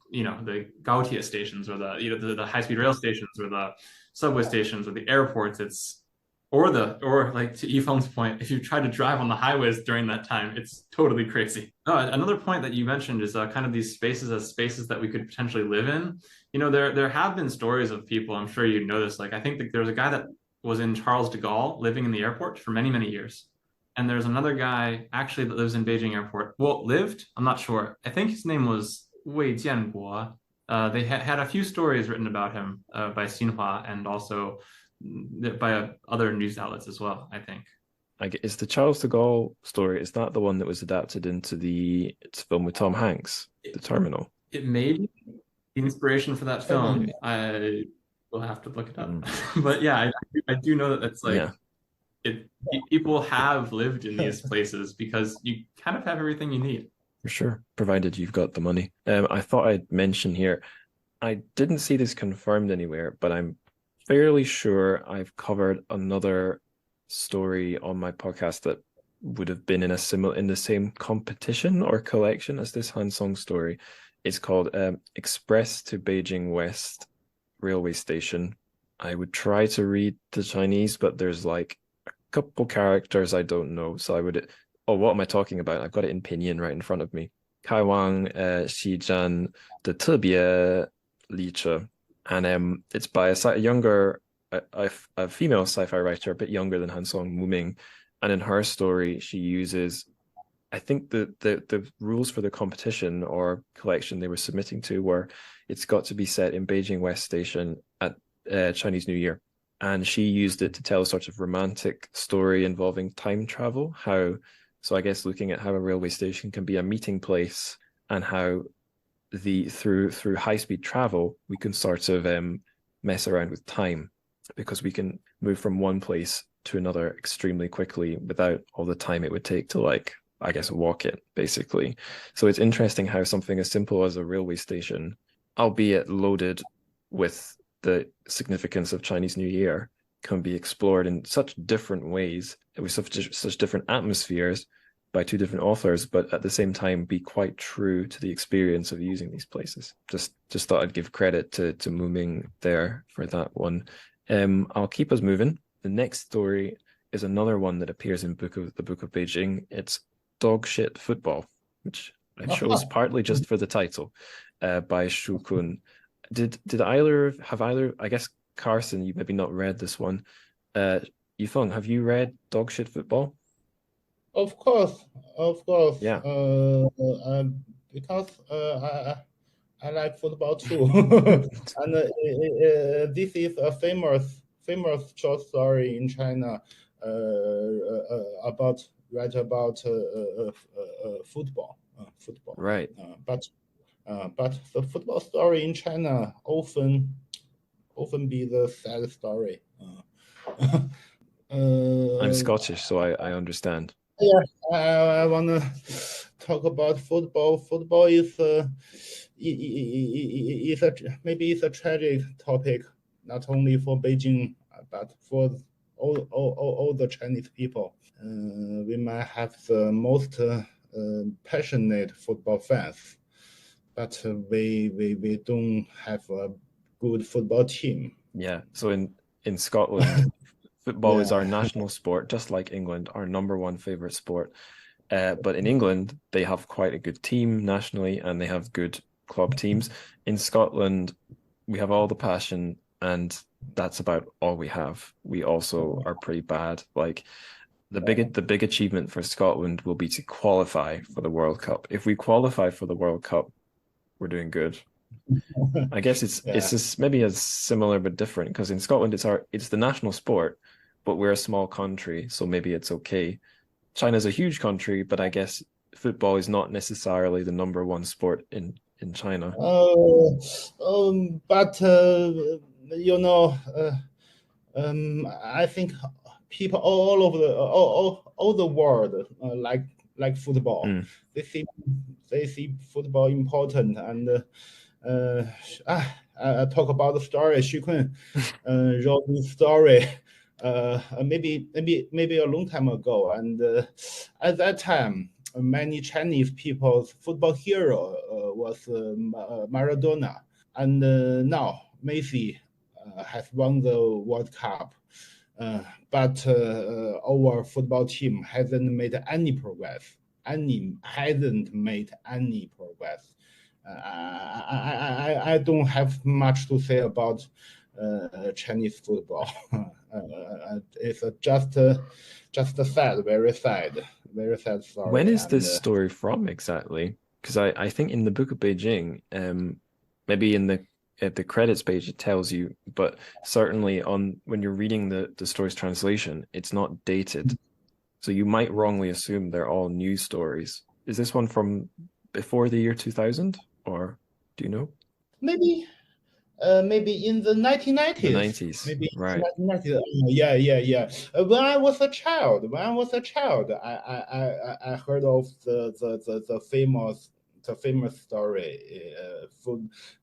S3: Gaotie stations or the high-speed rail stations or the subway stations or the airports, or like to Yifeng's point, if you try to drive on the highways during that time, it's totally crazy. Another point that you mentioned is kind of these spaces as spaces that we could potentially live in. There have been stories of people, I'm sure you know this, like I think that there's a guy that was in Charles de Gaulle living in the airport for many, many years. And there's another guy actually that lives in Beijing airport. Well, lived, I'm not sure. I think his name was Wei Jianguo. They had a few stories written about him by Xinhua and also by other news outlets as well, I think.
S1: Is the Charles de Gaulle story, is that the one that was adapted into the film with Tom Hanks, The Terminal?
S3: It may be the inspiration for that film. I will have to look it up. But yeah, I do know that it's like, people have lived in these places because you kind of have everything you need.
S1: For sure, provided you've got the money. I thought I'd mention here, I didn't see this confirmed anywhere, but I'm fairly sure I've covered another story on my podcast that would have been in the same competition or collection as this Han Song story. It's called Express to Beijing West Railway Station. I would try to read the Chinese, but there's like a couple characters I don't know. So I would. Oh, what am I talking about? I've got it in pinyin right in front of me. 开往西站的特别列车, and it's by a younger, a female sci-fi writer, a bit younger than Han Song, Mu Ming, and in her story she uses, I think the rules for the competition or collection they were submitting to were it's got to be set in Beijing West Station at Chinese New Year, and she used it to tell a sort of romantic story involving time travel. So I guess looking at how a railway station can be a meeting place and how through high-speed travel we can sort of mess around with time, because we can move from one place to another extremely quickly without all the time it would take to, like, I guess, walk it, basically. So it's interesting how something as simple as a railway station, albeit loaded with the significance of Chinese New Year, can be explored in such different ways with such different atmospheres by two different authors, but at the same time be quite true to the experience of using these places. Just thought I'd give credit to Mu Ming there for that one. I'll keep us moving. The next story is another one that appears in the Book of Beijing. It's Dogshit Football, which I chose partly just for the title, by Shu Kun. Did either, I guess, Carson, you maybe not read this one. Yifeng, have you read Dogshit Football?
S2: Of course.
S1: Yeah.
S2: Because I like football too, and this is a famous short story in China about football.
S1: Right.
S2: But the football story in China often be the sad story.
S1: I'm Scottish, so I understand.
S2: Yeah, I want to talk about football. Football is maybe it's a tragic topic, not only for Beijing but for all the Chinese people. We might have the most passionate football fans, but we don't have a good football team.
S1: Yeah. So in Scotland, football is our national sport, just like England, our number one favorite sport. But in England, they have quite a good team nationally, and they have good club teams. In Scotland, we have all the passion, and that's about all we have. We also are pretty bad. Like the big achievement for Scotland will be to qualify for the World Cup. If we qualify for the World Cup, we're doing good. I guess it's maybe as similar but different, because in Scotland it's the national sport, but we're a small country, so maybe it's okay. China's a huge country, but I guess football is not necessarily the number one sport in China.
S2: But I think people all over all the world like football. They see football important, and I talk about the story. Shi Kun wrote this story maybe a long time ago, and at that time many Chinese people's football hero was Maradona, and now Messi has won the World Cup, but our football team hasn't made any progress. I don't have much to say about Chinese football. It's just sad, very sad story.
S1: When is this story from exactly? Because I think in the Book of Beijing, maybe at the credits page it tells you, but certainly when you're reading the story's translation, it's not dated. So you might wrongly assume they're all news stories. Is this one from before the year 2000, or do you know?
S2: Maybe in the 1990s.
S1: The 90s,
S2: maybe
S1: right?
S2: 1990s. Yeah. When I was a child, I heard of the famous story,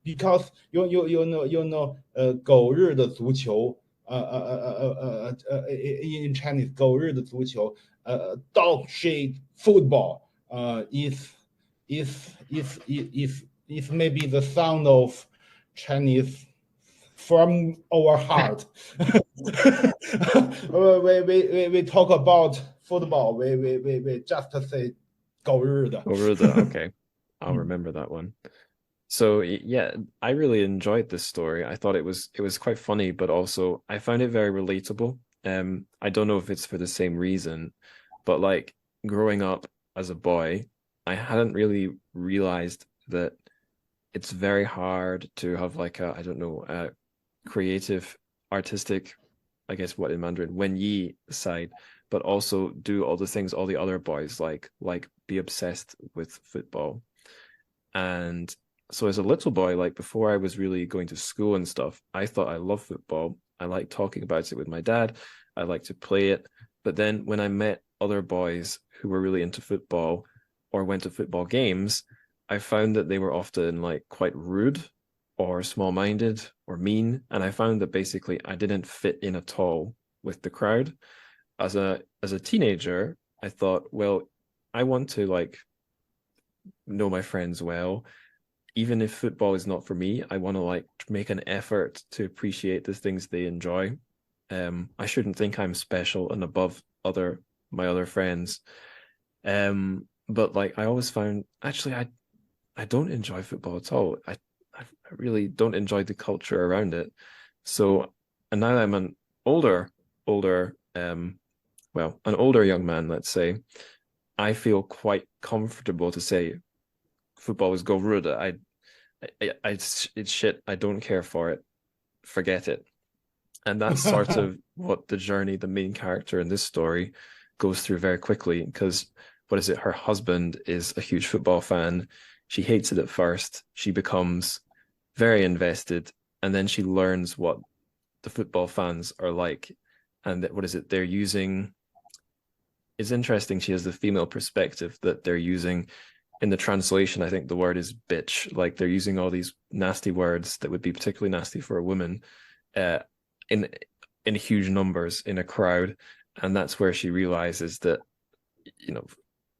S2: because you know 狗日的足球 in Chinese 狗日的足球 Dogshit football is maybe the sound of Chinese from our heart. we talk about football. We just say 狗日的.
S1: Okay, I'll remember that one. So yeah, I really enjoyed this story. I thought it was quite funny, but also I found it very relatable. I don't know if it's for the same reason, but like growing up as a boy, I hadn't really realized that it's very hard to have like a creative, artistic, I guess what in Mandarin, 文艺 side, but also do all the things all the other boys like be obsessed with football. And so as a little boy, like before I was really going to school and stuff, I thought I loved football. I liked talking about it with my dad. I liked to play it. But then when I met other boys who were really into football or went to football games, I found that they were often like quite rude or small-minded or mean. And I found that basically I didn't fit in at all with the crowd. As a teenager, I thought, well, I want to like know my friends well. Even if football is not for me, I want to like make an effort to appreciate the things they enjoy. I shouldn't think I'm special and above my other friends. But like I always found actually I don't enjoy football at all. I really don't enjoy the culture around it. So, and now I'm an older young man, let's say, I feel quite comfortable to say football is 狗日的. It's shit. I don't care for it. Forget it. And that's sort of what the journey the main character in this story goes through very quickly, because what is it? Her husband is a huge football fan. She hates it at first. She becomes very invested, and then she learns what the football fans are like. And what is it? They're using. It's interesting. She has the female perspective that they're using. In the translation, I think the word is bitch. Like they're using all these nasty words that would be particularly nasty for a woman in huge numbers in a crowd. And that's where she realizes that, you know,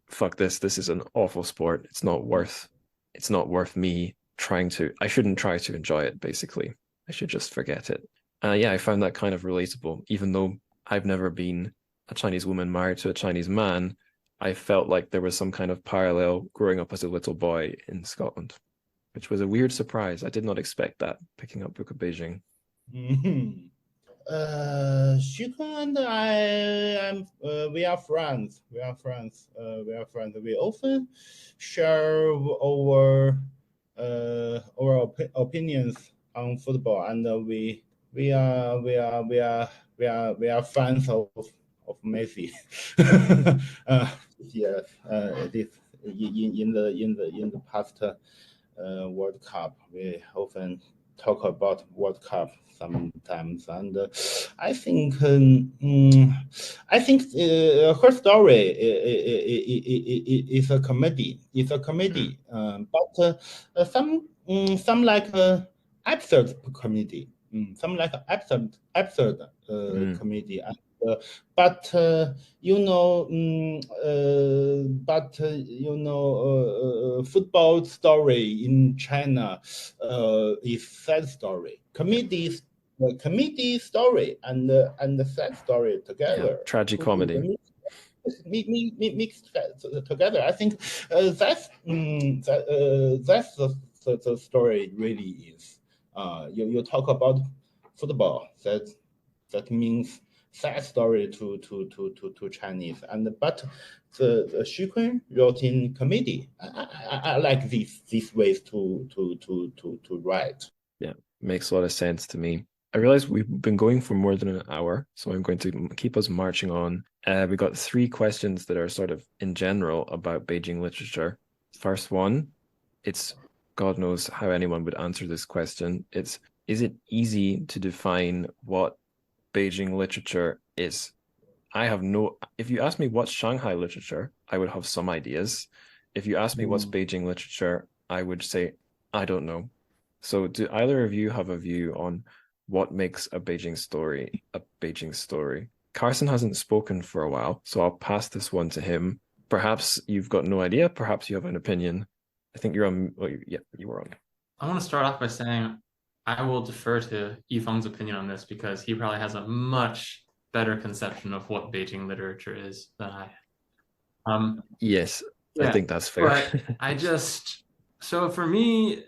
S1: fuck this. This is an awful sport. It's not worth me I shouldn't try to enjoy it, basically. I should just forget it. Yeah, I found that kind of relatable. Even though I've never been a Chinese woman married to a Chinese man, I felt like there was some kind of parallel growing up as a little boy in Scotland, which was a weird surprise. I did not expect that, picking up Book of Beijing.
S2: Mm-hmm. Shikun and we are friends. We often share our opinions on football, and we are fans of Messi. Yes, this in the past World Cup, we often talk about World Cup sometimes, and I think her story is a comedy. It's a comedy, but some like absurd comedy. Some like absurd comedy. But football story in China is sad story. Comedy story and sad story together.
S1: Yeah, tragicomedy.
S2: Mixed together. I think that's the story really is. You talk about football. That means sad story to Chinese, but the Xu Kun wrote in comedy. I like these ways to write.
S1: Yeah, makes a lot of sense to me. I realize we've been going for more than an hour, so I'm going to keep us marching on. We got 3 questions that are sort of in general about Beijing literature. First one, it's God knows how anyone would answer this question. Is it easy to define what Beijing literature is? If you ask me what's Shanghai literature, I would have some ideas. If you ask me what's Beijing literature, I would say, I don't know. So do either of you have a view on what makes a Beijing story a Beijing story. Carson hasn't spoken for a while, so I'll pass this one to him. Perhaps you've got no idea. Perhaps you have an opinion. I think you're on. Well, yeah, you were on.
S3: I want to start off by saying I will defer to Yifeng's opinion on this because he probably has a much better conception of what Beijing literature is than I.
S1: Yes,
S3: yeah,
S1: I think that's fair.
S3: But so for me,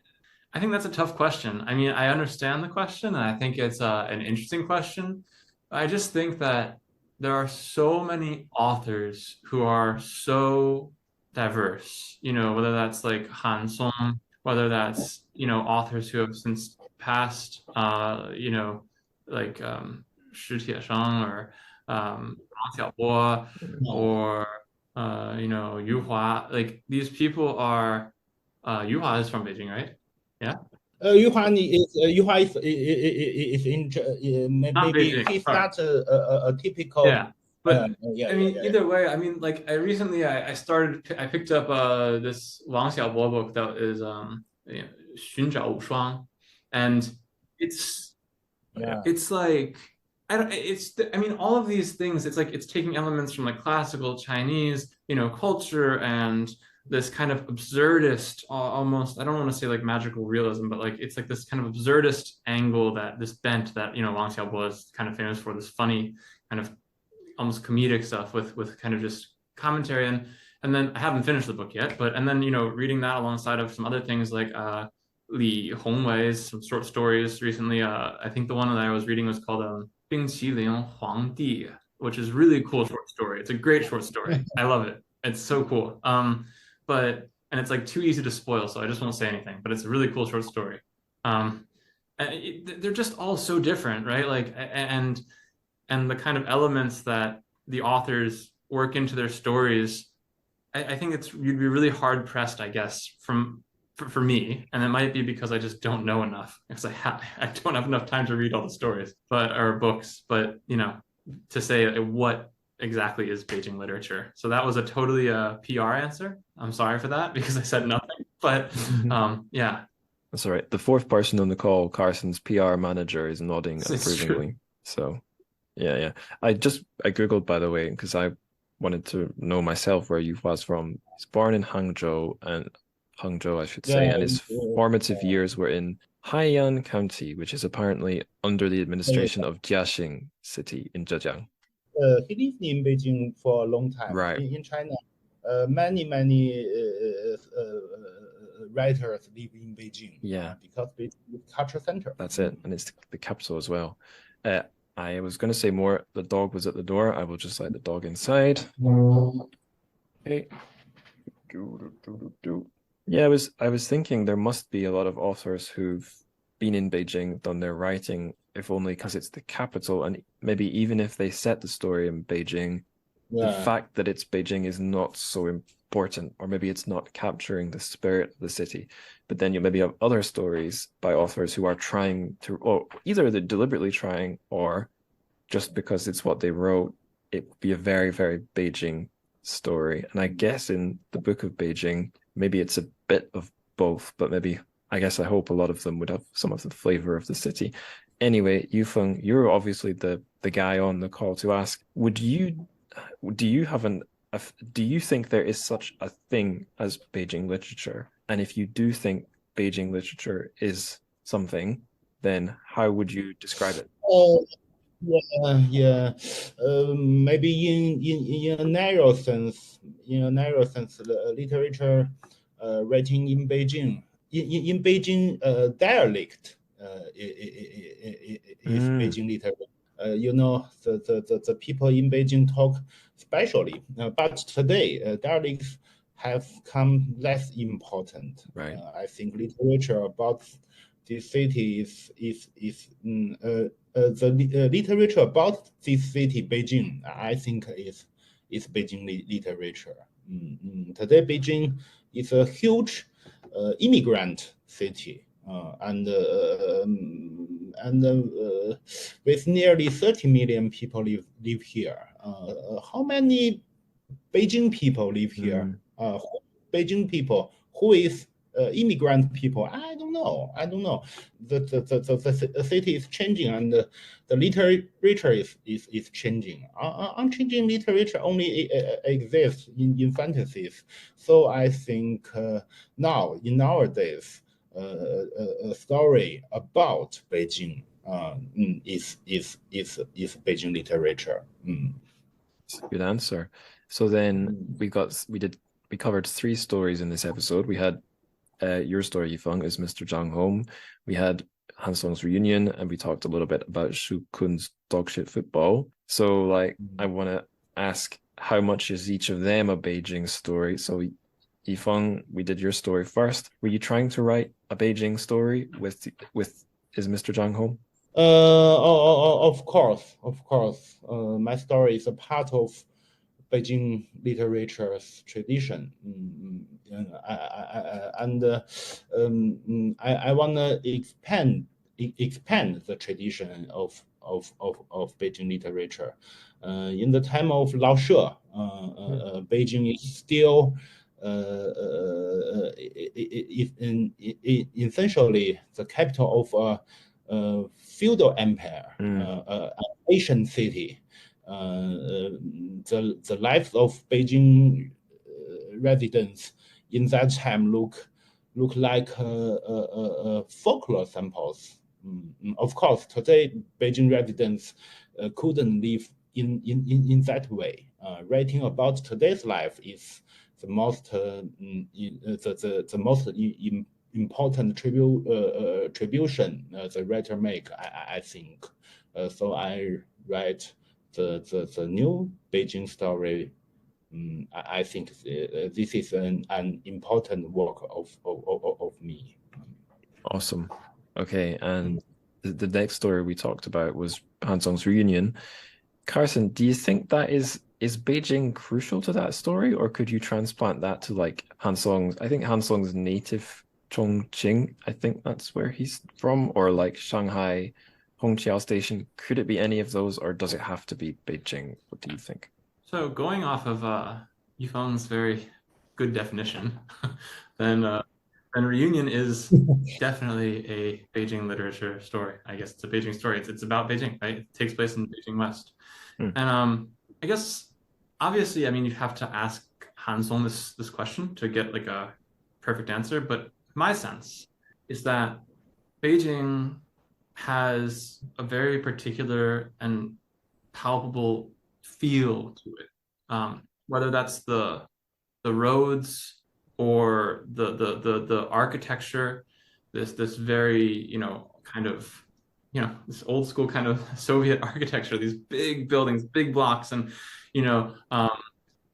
S3: I think that's a tough question. I mean, I understand the question, and I think it's an interesting question. I just think that there are so many authors who are so diverse, whether that's like Han Song, whether that's, authors who have since passed, like Shi Yifeng or Wang Xiaobo or, Yu Hua. Like these people are, Yu Hua is from Beijing, right? Yeah.
S2: Yu Hua is in maybe he's not a typical.
S3: Yeah, but I mean, either way, I mean, like I recently I picked up this Wang Xiaobo book that is 寻找无双, and it's like I mean all of these things, it's like it's taking elements from like classical Chinese culture and this kind of absurdist, almost, I don't want to say like magical realism, but like it's like this kind of absurdist angle, that this bent that Wang Xiaobo is kind of famous for, this funny kind of almost comedic stuff with kind of just commentary. And then I haven't finished the book yet, and then reading that alongside of some other things like Li Hongwei's some short stories recently. I think the one that I was reading was called 冰淇淋皇帝, which is really cool short story. It's a great short story. I love it. It's so cool. And it's like too easy to spoil, so I just won't say anything, but it's a really cool short story. They're just all so different, right? Like, and the kind of elements that the authors work into their stories, I think you'd be really hard pressed, I guess, for me, and it might be because I just don't know enough, because I don't have enough time to read all the stories, or books, but to say what exactly is Beijing literature. So that was a totally PR answer. I'm sorry for that because I said nothing, but yeah.
S1: That's all right. The fourth person on the call, Carson's PR manager, is nodding approvingly. So yeah. I Googled, by the way, because I wanted to know myself where you was from. He's born in Hangzhou, I should say, and his formative years were in Haiyan County, which is apparently under the administration of Jiaxing City in Zhejiang.
S2: He lived in Beijing for a long time.
S1: Right.
S2: In China, many writers live in Beijing.
S1: Yeah.
S2: Because Beijing is culture center.
S1: That's it, and it's the capital as well. I was going to say more. The dog was at the door. I will just let the dog inside. Okay. Yeah, I was thinking there must be a lot of authors who've been in Beijing, done their writing, if only because it's the capital, and maybe even if they set the story in Beijing, the fact that it's Beijing is not so important, or maybe it's not capturing the spirit of the city. But then you maybe have other stories by authors who are trying to, or either they're deliberately trying, or just because it's what they wrote, it would be a very, very Beijing story. And I guess in the Book of Beijing, maybe it's a bit of both, but maybe, I hope a lot of them would have some of the flavor of the city. Anyway, Yifeng, you're obviously the guy on the call to ask, do you think there is such a thing as Beijing literature? And if you do think Beijing literature is something, then how would you describe it?
S2: Maybe in a narrow sense, literature writing in Beijing, in Beijing dialect is Beijing literature. The people in Beijing talk specially, but today dialects have come less important.
S1: Right.
S2: I think literature about this city is the literature about this city, Beijing, I think is Beijing literature. Today, Beijing is a huge immigrant city, and with nearly 30 million people live here. How many Beijing people live here? Beijing people, who is immigrant people. I don't know. The city is changing, and the literature is changing. Unchanging literature only exists in fantasies. So I think now in nowadays, a story about Beijing is Beijing literature.
S1: Good answer. So then we covered 3 stories in this episode. We had your story, Yifeng, Is Mr Zhang Home. We had Han Song's reunion, and we talked a little bit about Shu Kun's Dogshit football. So I want to ask, how much is each of them a Beijing story? So Yifeng, we did your story first. Were you trying to write a Beijing story with Is Mr Zhang Home?
S2: Of course. My story is a part of Beijing literature's tradition, I want to expand the tradition of Beijing literature. In the time of Lao She, Beijing is still essentially the capital of a feudal empire, an ancient city. The lives of Beijing residents in that time look like folklore samples. Of course, today Beijing residents couldn't live in that way. Writing about today's life is the most important attribution the writer make, I think. So I write the new Beijing story. I think this is an important work of me.
S1: Awesome. Okay, and the next story we talked about was Han Song's reunion. Carson, do you think that is Beijing crucial to that story, or could you transplant that to Han Song's? I think Han Song's native Chongqing, I think that's where he's from, or Shanghai Hongqiao Station. Could it be any of those, or does it have to be Beijing? What do you think?
S3: So going off of Yifeng's very good definition, then Reunion is definitely a Beijing literature story. I guess it's a Beijing story. It's about Beijing, right? It takes place in Beijing West. And I guess, obviously, I mean, you have to ask Han Song this question to get a perfect answer. But my sense is that Beijing has a very particular and palpable feel to it, whether that's the roads or the architecture, this very kind of this old school kind of Soviet architecture, these big buildings, big blocks, and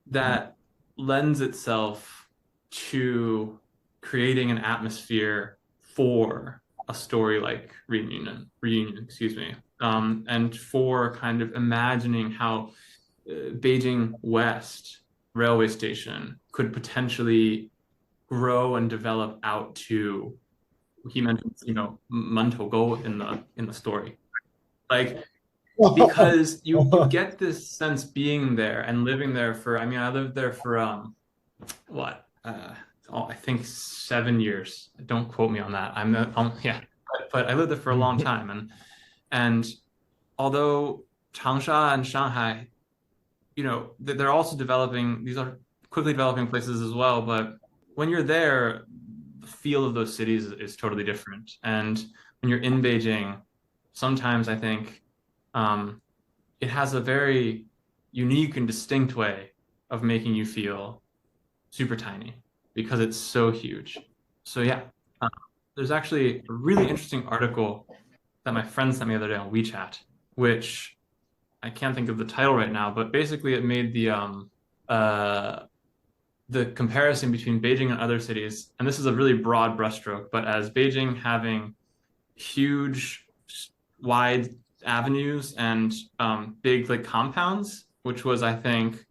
S3: that lends itself to creating an atmosphere for a story like reunion, and for kind of imagining how Beijing West railway station could potentially grow and develop out to, he mentions, Mantogou in the story, because you get this sense being there and living there for, I lived there for I think 7 years. Don't quote me on that. But I lived there for a long time, and although Changsha and Shanghai, they're also developing, these are quickly developing places as well, but when you're there, the feel of those cities is totally different. And when you're in Beijing, sometimes I think it has a very unique and distinct way of making you feel super tiny because it's so huge. So yeah, there's actually a really interesting article that my friend sent me the other day on WeChat, which I can't think of the title right now, but basically it made the comparison between Beijing and other cities, and this is a really broad brushstroke, but as Beijing having huge, wide avenues and big compounds, which was, I think,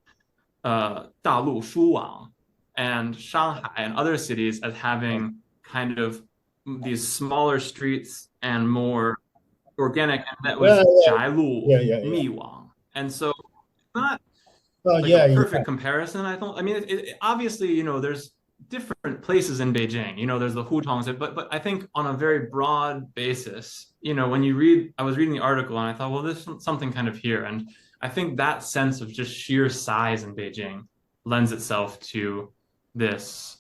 S3: 大陆书网, and Shanghai and other cities as having kind of these smaller streets and more organic, and that was 宅路密网. And so it's not a perfect comparison, I don't. It obviously, there's different places in Beijing. You know, there's the Hutongs, but I think on a very broad basis, you know, when you read, I was reading the article and I thought, well, there's something kind of here. And I think that sense of just sheer size in Beijing lends itself to this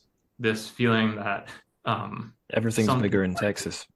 S3: feeling that
S1: everything's bigger in Texas.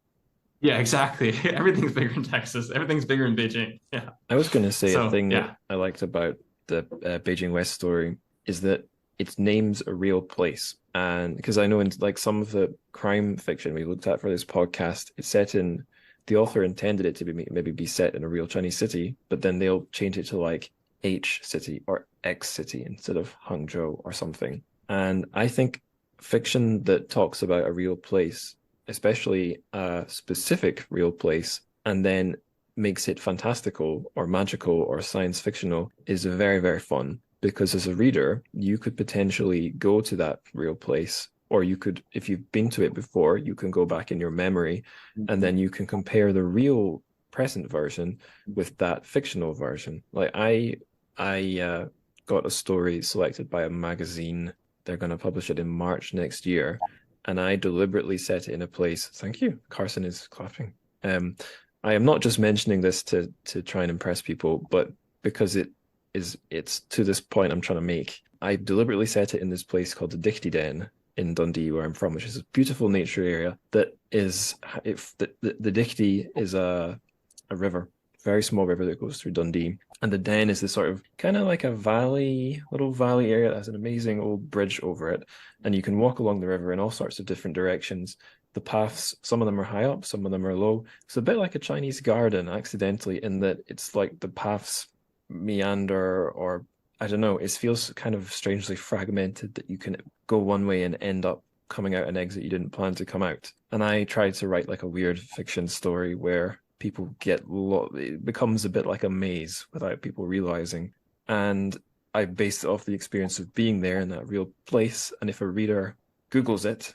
S3: Yeah, exactly. Everything's bigger in Texas. Everything's bigger in Beijing. Yeah.
S1: I was going to say a thing that I liked about the Beijing West story is that it names a real place. And because I know in like some of the crime fiction we looked at for this podcast, it's set in, the author intended it to be maybe be set in a real Chinese city, but then they'll change it to like H city or X city instead of Hangzhou or something. And I think fiction that talks about a real place, especially a specific real place, and then makes it fantastical or magical or science fictional is very, very fun. Because as a reader, you could potentially go to that real place, or you could, if you've been to it before, you can go back in your memory and then you can compare the real present version with that fictional version. Like I got a story selected by a magazine. They're going to publish it in March next year. And I deliberately set it in a place. Thank you. Carson is clapping. I am not just mentioning this to try and impress people, but because it's to this point I'm trying to make. I deliberately set it in this place called the Dikti Den in Dundee, where I'm from, which is a beautiful nature area that is, the Dikti is a river, very small river that goes through Dundee. And the Den is this sort of kind of like a little valley area that has an amazing old bridge over it. And you can walk along the river in all sorts of different directions. The paths, some of them are high up, some of them are low. It's a bit like a Chinese garden, accidentally, in that it's like the paths meander, or I don't know, it feels kind of strangely fragmented that you can go one way and end up coming out an exit you didn't plan to come out. And I tried to write like a weird fiction story where people it becomes a bit like a maze without people realizing. And I based it off the experience of being there in that real place. And if a reader Googles it,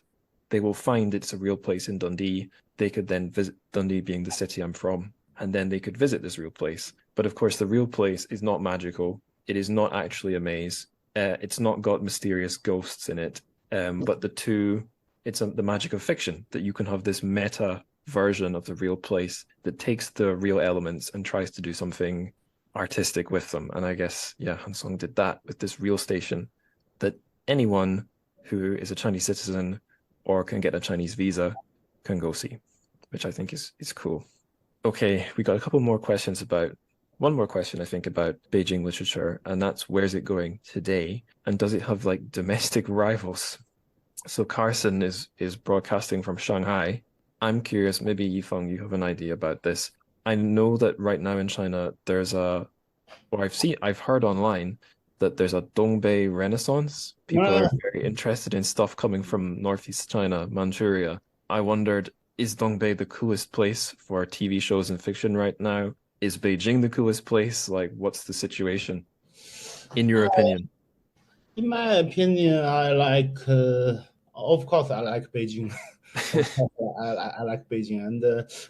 S1: they will find it's a real place in Dundee. They could then visit Dundee, being the city I'm from, and then they could visit this real place. But of course, the real place is not magical. It is not actually a maze. It's not got mysterious ghosts in it. But it's the magic of fiction, that you can have this meta version of the real place that takes the real elements and tries to do something artistic with them. And I guess, Han Song did that with this real station that anyone who is a Chinese citizen or can get a Chinese visa can go see, which I think is cool. Okay, we got a couple more questions one more question, I think, about Beijing literature, and that's, where's it going today? And does it have like domestic rivals? So Carson is broadcasting from Shanghai. I'm curious, maybe Yifeng, you have an idea about this. I know that right now in China, I've heard online that there's a Dongbei Renaissance. People are very interested in stuff coming from Northeast China, Manchuria. I wondered, is Dongbei the coolest place for TV shows and fiction right now? Is Beijing the coolest place? Like, what's the situation, in your opinion?
S2: In my opinion, I like, of course, I like Beijing. I like Beijing, and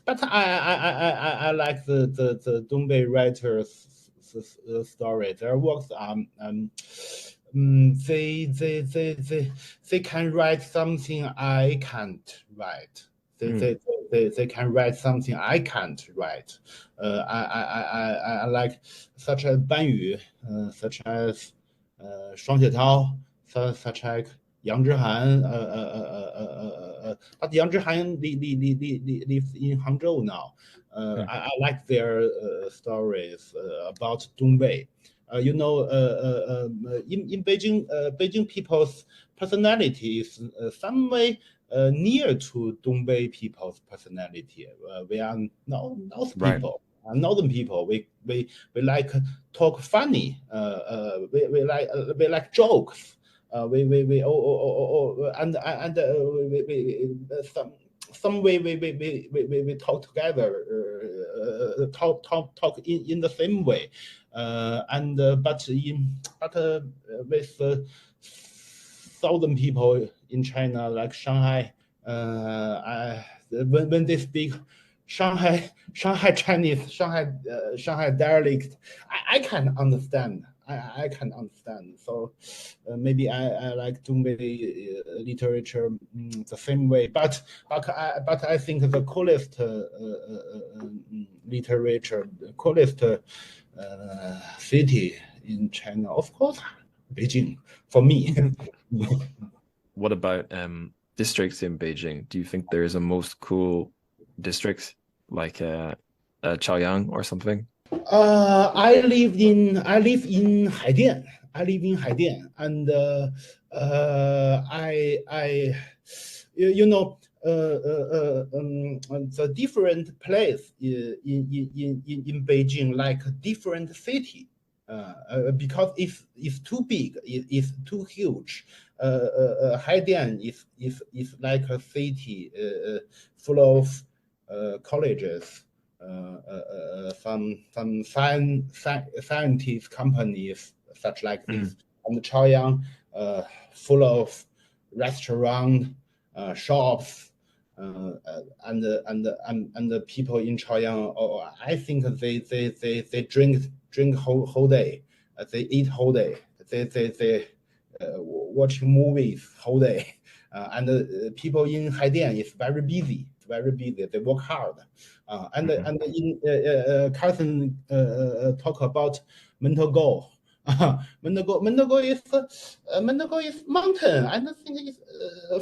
S2: but I like the Dongbei writers' story. Their works are they can write something I can't write. They can write something I can't write. I like such as Banyu, such as 双雪涛, such as Yang Zhihan. But Yang Zhihan lives in Hangzhou now. I like their stories about Dongbei. In Beijing, Beijing people's personality is some way near to Dongbei people's personality. We are North people, northern people. We like talk funny. We like jokes. We some way we talk together. Talk in the same way. But with southern people in China, like Shanghai, when they speak Shanghai Chinese, Shanghai dialect. I can understand. I can understand. So maybe I like Dongbei literature the same way. But I think the coolest literature, the coolest city in China, of course, Beijing for me.
S1: What about districts in Beijing? Do you think there is a most cool district like Chaoyang or something?
S2: I live in Haidian. And the different place in Beijing, like different city, because it's too big, it's too huge. Haidian is like a city full of colleges. Some scientist companies such like this, and Chaoyang full of restaurant, shops, and the people in Chaoyang. I think they drink whole day, they eat whole day, they watch movies whole day, and the people in Haidian is very busy. They work hard, and in Carson talk about mental goal. Mental goal is mountain. I think it's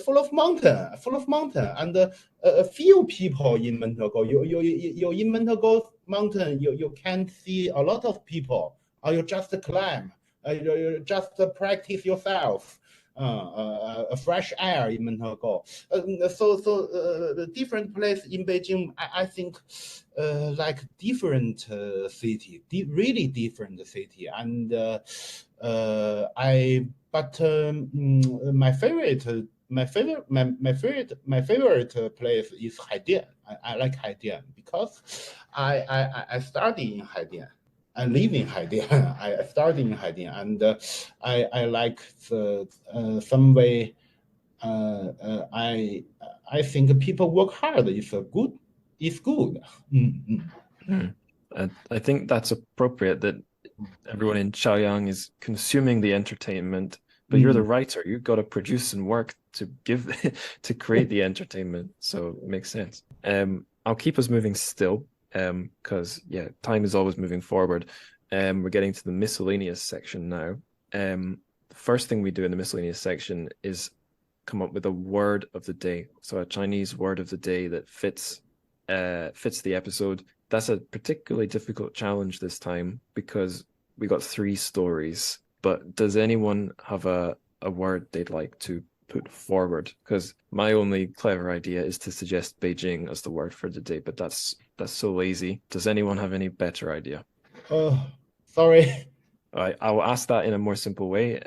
S2: full of mountain, and a few people in mental goal. You in mental goal mountain. You can't see a lot of people, or you just climb. You just practice yourself. Fresh air in mental goal. So the different place in Beijing, I think, like different city, really different city, and my favorite place is Haidian. I like Haidian because I study in Haidian. I live in Haidian. I started in Haidian, and I like the some way. I think people work hard. It's good.
S1: I think that's appropriate that everyone in Chaoyang is consuming the entertainment, but you're the writer. You've got to produce and work to to create the entertainment. So it makes sense. I'll keep us moving still. Because time is always moving forward. We're getting to the miscellaneous section now. The first thing we do in the miscellaneous section is come up with a word of the day. So a Chinese word of the day that fits the episode. That's a particularly difficult challenge this time because we got 3 stories. But does anyone have a word they'd like to put forward? Because my only clever idea is to suggest Beijing as the word for the day, but that's so lazy. Does anyone have any better idea?
S2: Sorry.
S1: All right, I will ask that in a more simple way.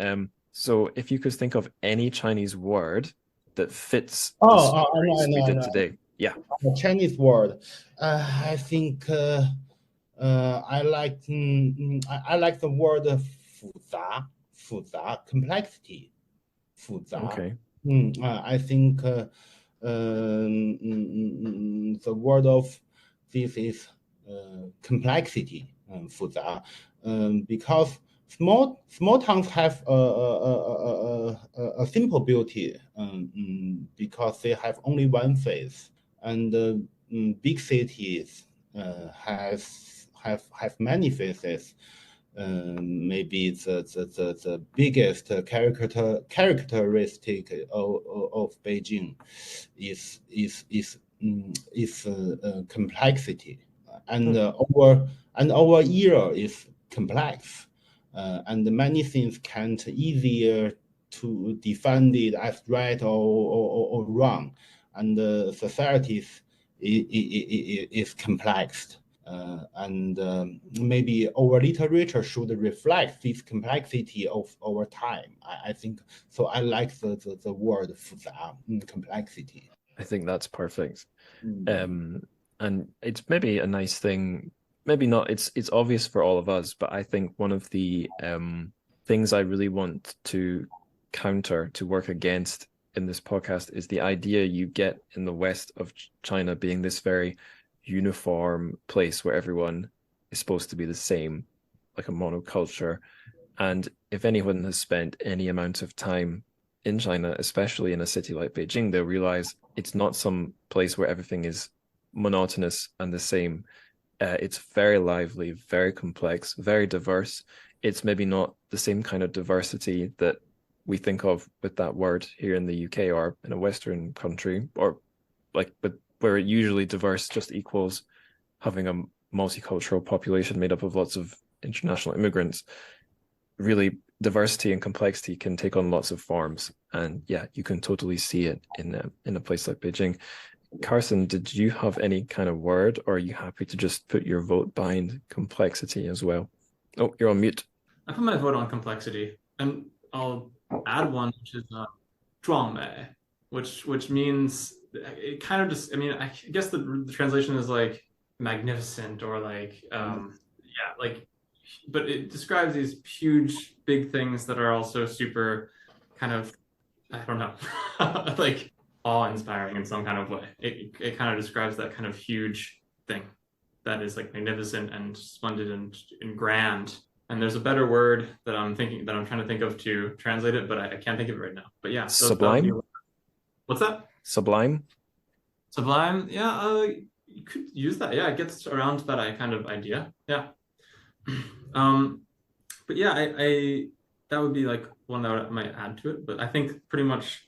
S1: So if you could think of any Chinese word that fits the stories we did today. Yeah.
S2: A Chinese word. I think I like the word 复杂 complexity. 复杂.
S1: Okay.
S2: I think the word of this is complexity, 复杂, because small towns have a simple beauty, because they have only one face, and big cities have many faces. Maybe the biggest characteristic of Beijing is complexity, and our era is complex, and many things can't easier to define it as right or wrong, and societies is complex. And maybe our literature should reflect this complexity of our time. I think so. I like the word 复杂, complexity.
S1: I think that's perfect. And it's maybe a nice thing. Maybe not. It's obvious for all of us, but I think one of the things I really want to counter, to work against in this podcast, is the idea you get in the west of China being this very uniform place where everyone is supposed to be the same, like a monoculture. And if anyone has spent any amount of time in China, especially in a city like Beijing, they'll realize it's not some place where everything is monotonous and the same. It's very lively, very complex, very diverse. It's maybe not the same kind of diversity that we think of with that word here in the UK or in a Western country, or like, but where usually diverse just equals having a multicultural population made up of lots of international immigrants. Really, diversity and complexity can take on lots of forms, and yeah, you can totally see it in a place like Beijing. Carson, did you have any kind of word, or are you happy to just put your vote behind complexity as well? Oh, you're on mute.
S3: I put my vote on complexity, and I'll add one, which is 壮美, which means it kind of just, I mean, I guess the translation is like magnificent or like yeah, like, but it describes these huge big things that are also super kind of, I don't know, like awe-inspiring in some kind of way. It kind of describes that kind of huge thing that is like magnificent and splendid and grand. And there's a better word that I'm trying to think of to translate it, but I can't think of it right now. But yeah,
S1: sublime.
S3: What's that?
S1: Sublime.
S3: Sublime. Yeah, you could use that. Yeah, it gets around that kind of idea. Yeah. But yeah, I that would be like one that I might add to it. But I think pretty much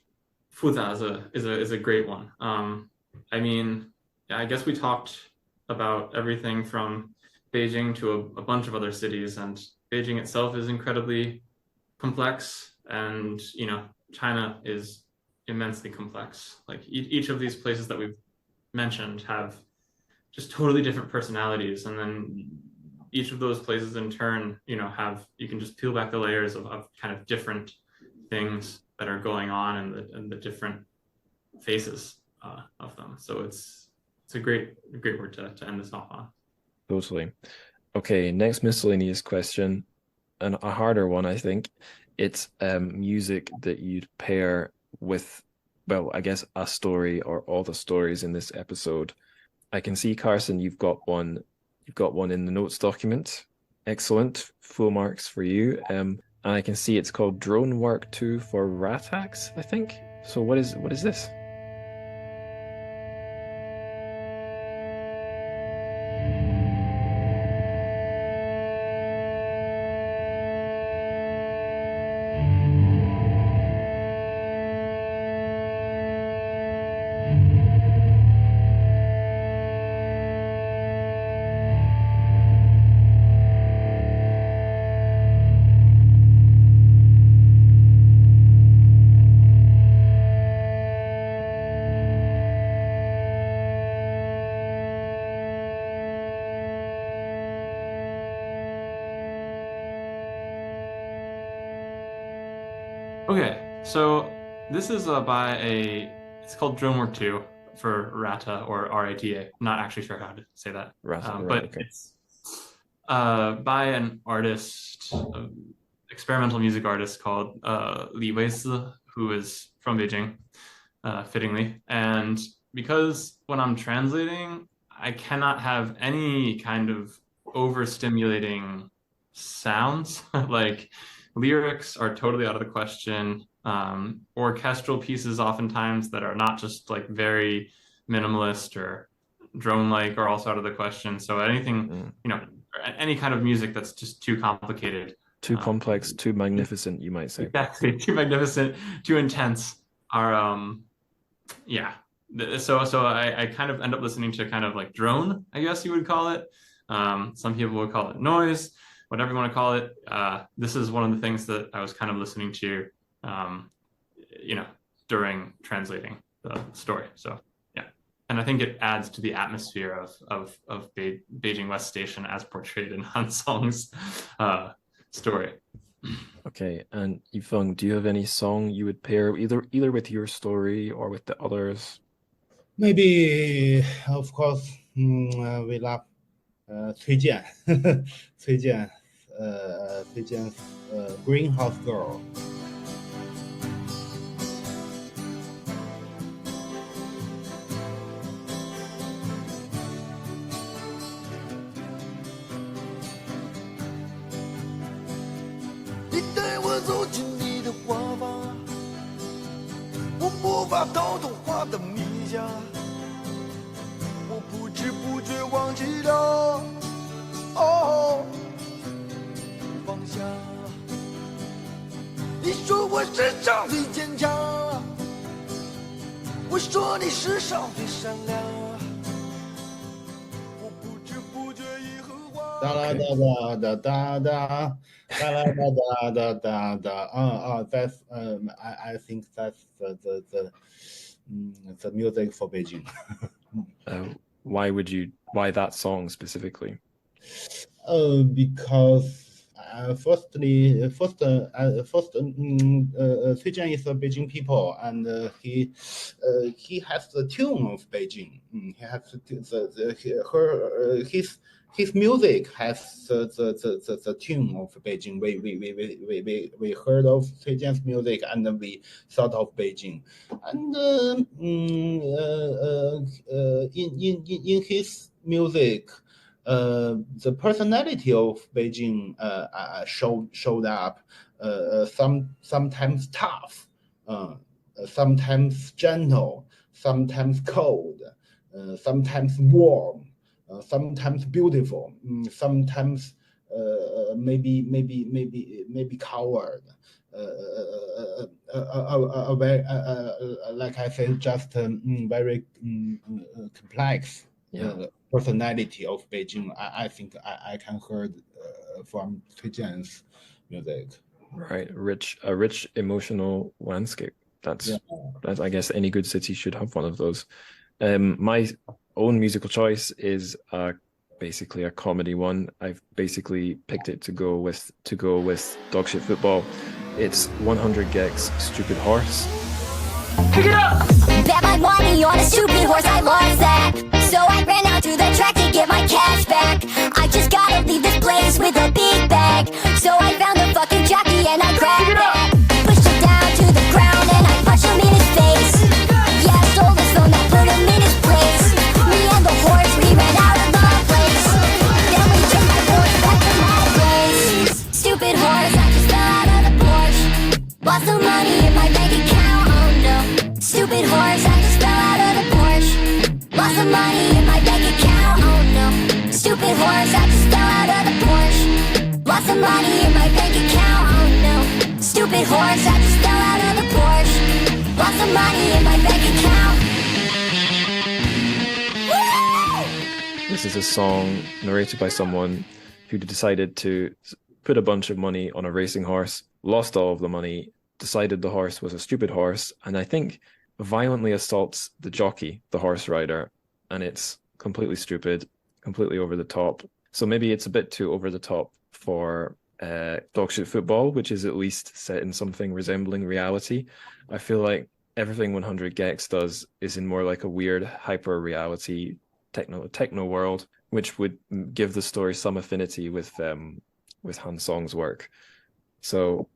S3: 复杂 is a great one. I mean, yeah, I guess we talked about everything from Beijing to a bunch of other cities, and Beijing itself is incredibly complex, and you know, China is immensely complex. Like each of these places that we've mentioned have just totally different personalities, and then each of those places in turn, you know, you can just peel back the layers of kind of different things that are going on and the different faces of them. So it's a great word to end this off on.
S1: Totally. Okay, next miscellaneous question, and a harder one, I think. It's music that you'd pair with, well, I guess a story or all the stories in this episode. I can see, Carson, you've got one in the notes document. Excellent, full marks for you. And I can see it's called Drone Work 2 for Ratax, I think. So what is this?
S3: Okay, so this is it's called Drone Work 2 for Rata or Rata. I'm not actually sure how to say that.
S1: Rata,
S3: but
S1: okay.
S3: It's by an artist, experimental music artist called Li Weisi, who is from Beijing, fittingly. And because when I'm translating, I cannot have any kind of overstimulating sounds. Like lyrics are totally out of the question. Orchestral pieces oftentimes that are not just like very minimalist or drone-like are also out of the question. So anything, you know, any kind of music that's just too complicated,
S1: too complex, too magnificent, you might say.
S3: Exactly, too magnificent, too intense are yeah. So I kind of end up listening to kind of like drone, I guess you would call it. Some people would call it noise, whatever you want to call it. This is one of the things that I was kind of listening to, you know, during translating the story. So yeah, and I think it adds to the atmosphere of Beijing West Station as portrayed in Han Song's story.
S1: Okay, and Yifeng, do you have any song you would pair either with your story or with the others?
S2: Maybe, of course, we love 崔健Greenhouse Girl.
S4: 你带我走进你的画法，我无法逃脱画的迷霞，我不知不觉忘记了，哦，放下。你说我世上最坚强，我说你世上最善良，我不知不觉已和花。
S2: 哒啦哒哒哒哒哒。Da, da, da, da, da, da. That's I think that's the music for Beijing.
S1: Why that song specifically?
S2: Because Cui Jian is a Beijing people, and he has the tune of Beijing. He has his music has the tune of Beijing. We heard of Cui Jian's music and we thought of Beijing. And in his music, the personality of Beijing showed up. Sometimes tough, sometimes gentle, sometimes cold, sometimes warm, sometimes beautiful, sometimes maybe coward. Like I said, just very complex. Personality of Beijing. I think I can heard from Cui Jian's music.
S1: Right, a rich emotional landscape. That's I guess any good city should have one of those. My own musical choice is basically a comedy one. I've basically picked it to go with Dogshit football. It's 100 gecs Stupid Horse.
S5: Pick it up! Bet my money on a stupid horse, I lost that. So I ran out to the track to get my cash back. I just gotta leave this place with a big bag. So I found a fucking jockey and I grabbed that. Pushed him down to the ground and I punched him in his face. Yeah, I stole his phone, I put him in his place. Me and the horse, we ran out of the place. Then we took my horse back to my place. Stupid horse, I just fell out of the Porsche. Lost some money in my bank account, oh no. Stupid horse, I just fell out of the Porsche. Lost some money in my bank account, oh no. Stupid horse, I just fell out of the Porsche. Lost some money in my bank account, oh no. Stupid horse, I just fell out of the Porsche. Lost some money in my bank account. Woo!
S1: This is a song narrated by someone who decided to put a bunch of money on a racing horse, lost all of the money, decided the horse was a stupid horse, and I think violently assaults the jockey, the horse rider, and it's completely stupid, completely over the top. So maybe it's a bit too over the top for Dogshit football, which is at least set in something resembling reality. I feel like everything 100 gecs does is in more like a weird hyper reality techno world, which would give the story some affinity with Han Song's work. So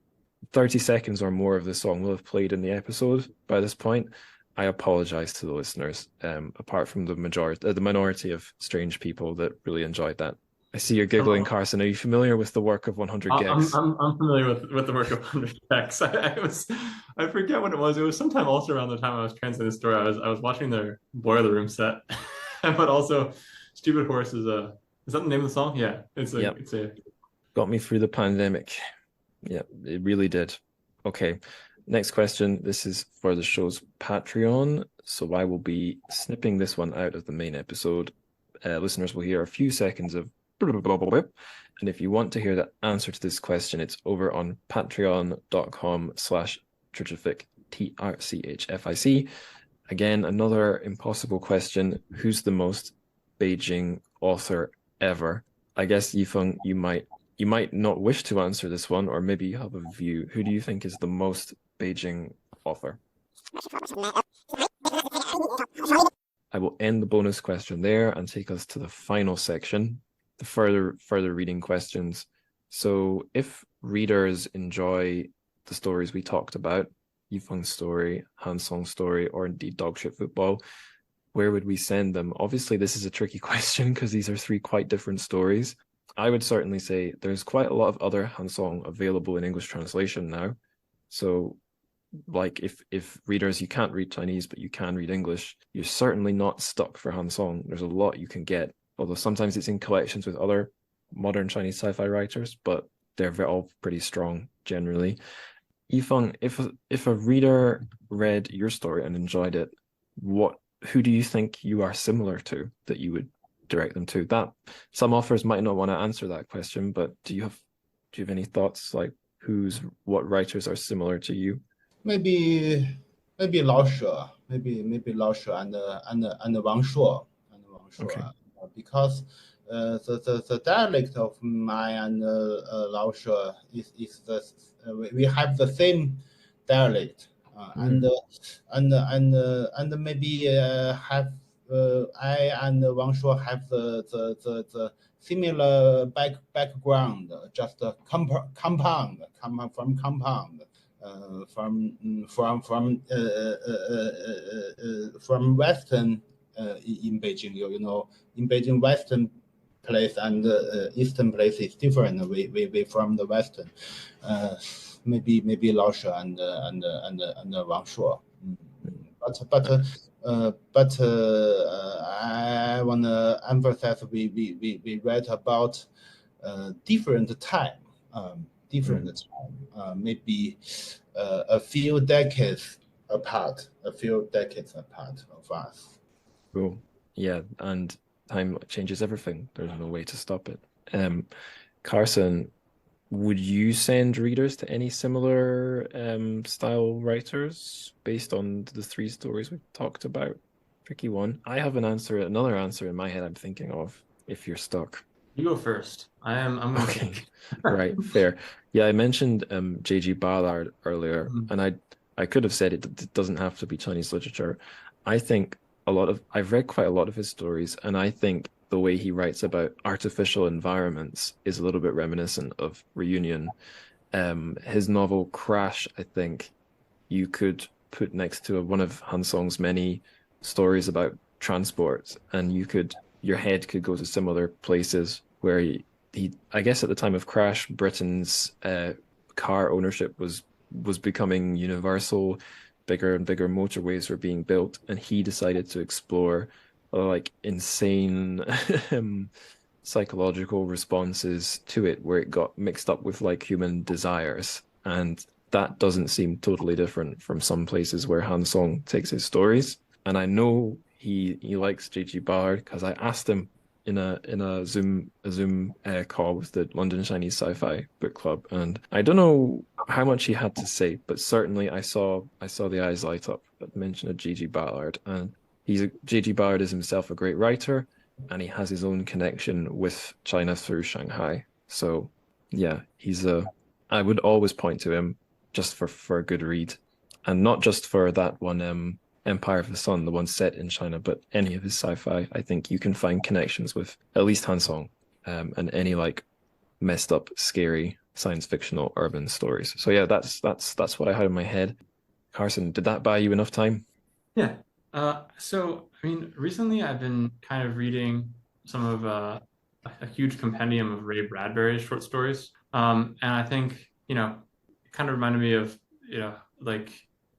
S1: 30 seconds or more of the song will have played in the episode by this point. I apologize to the listeners, apart from the minority of strange people that really enjoyed that. I see you're giggling, Carson. Are you familiar with the work of 100 gecs?
S3: I'm familiar with the work of 100 gecs. I forget what it was. It was sometime also around the time I was translating the story. I was watching their Boiler Room set, but also Stupid Horse is that the name of the song? Yeah, it's a
S1: got me through the pandemic. Yeah, it really did. Okay, next question. This is for the show's Patreon, so I will be snipping this one out of the main episode. Listeners will hear a few seconds of and if you want to hear the answer to this question, it's over on patreon.com/Trchfic, TRCHFIC. Again, another impossible question. Who's the most Beijing author ever? I guess Yifeng, you might not wish to answer this one, or maybe you have a view. Who do you think is the most Beijing author? I will end the bonus question there and take us to the final section, the further reading questions. So if readers enjoy the stories we talked about, Yifeng's story, Han Song's story, or indeed Dogshit football, where would we send them? Obviously, this is a tricky question because these are three quite different stories. I would certainly say there's quite a lot of other Hansong available in English translation now. So like if readers, you can't read Chinese, but you can read English, you're certainly not stuck for Hansong. There's a lot you can get, although sometimes it's in collections with other modern Chinese sci-fi writers, but they're all pretty strong generally. Yifeng, if a reader read your story and enjoyed it, who do you think you are similar to that you would direct them to? That some authors might not want to answer that question, but do you have any thoughts, like what writers are similar to you?
S2: Maybe Lao She, maybe Lao She and Wang Shuo
S1: Okay.
S2: Because the dialect of my and Lao She is we have the same dialect, and maybe have I and Wang Shuo have the similar background, just compound from compound. From Western in Beijing, you know, in Beijing, Western place and Eastern place is different. We from the Western, maybe Lao She and Wang Shuo. But I wanna emphasize we read about different time. Maybe a few decades apart of us.
S1: Cool. Yeah, and time changes everything. There's no way to stop it. Carson, would you send readers to any similar style writers based on the 3 stories we've talked about? Tricky one. I have another answer in my head I'm thinking of, if you're stuck.
S3: You go first. I'm
S1: okay. Right, fair. Yeah, I mentioned J.G. Ballard earlier, and I could have said it doesn't have to be Chinese literature. I think I've read quite a lot of his stories, and I think the way he writes about artificial environments is a little bit reminiscent of Reunion. His novel Crash, I think you could put next to one of Hansong's many stories about transport, and your head could go to similar places where he I guess at the time of Crash, Britain's car ownership was becoming universal. Bigger and bigger motorways were being built, and he decided to explore like insane psychological responses to it, where it got mixed up with like human desires. And that doesn't seem totally different from some places where Hansong takes his stories. And I know he likes J.G. Ballard because I asked him in a Zoom call with the London Chinese Sci-Fi Book Club, and I don't know how much he had to say, but certainly I saw the eyes light up at the mention of J.G. Ballard. And J.G. Ballard is himself a great writer, and he has his own connection with China through Shanghai. So yeah, I would always point to him just for a good read, and not just for that one Empire of the Sun, the one set in China, but any of his sci-fi. I think you can find connections with at least Hansong, and any like messed up, scary science fictional urban stories. So yeah, that's what I had in my head. Carson, did that buy you enough time?
S3: Yeah. So I mean, recently I've been kind of reading some of a huge compendium of Ray Bradbury's short stories, and I think it kind of reminded me of like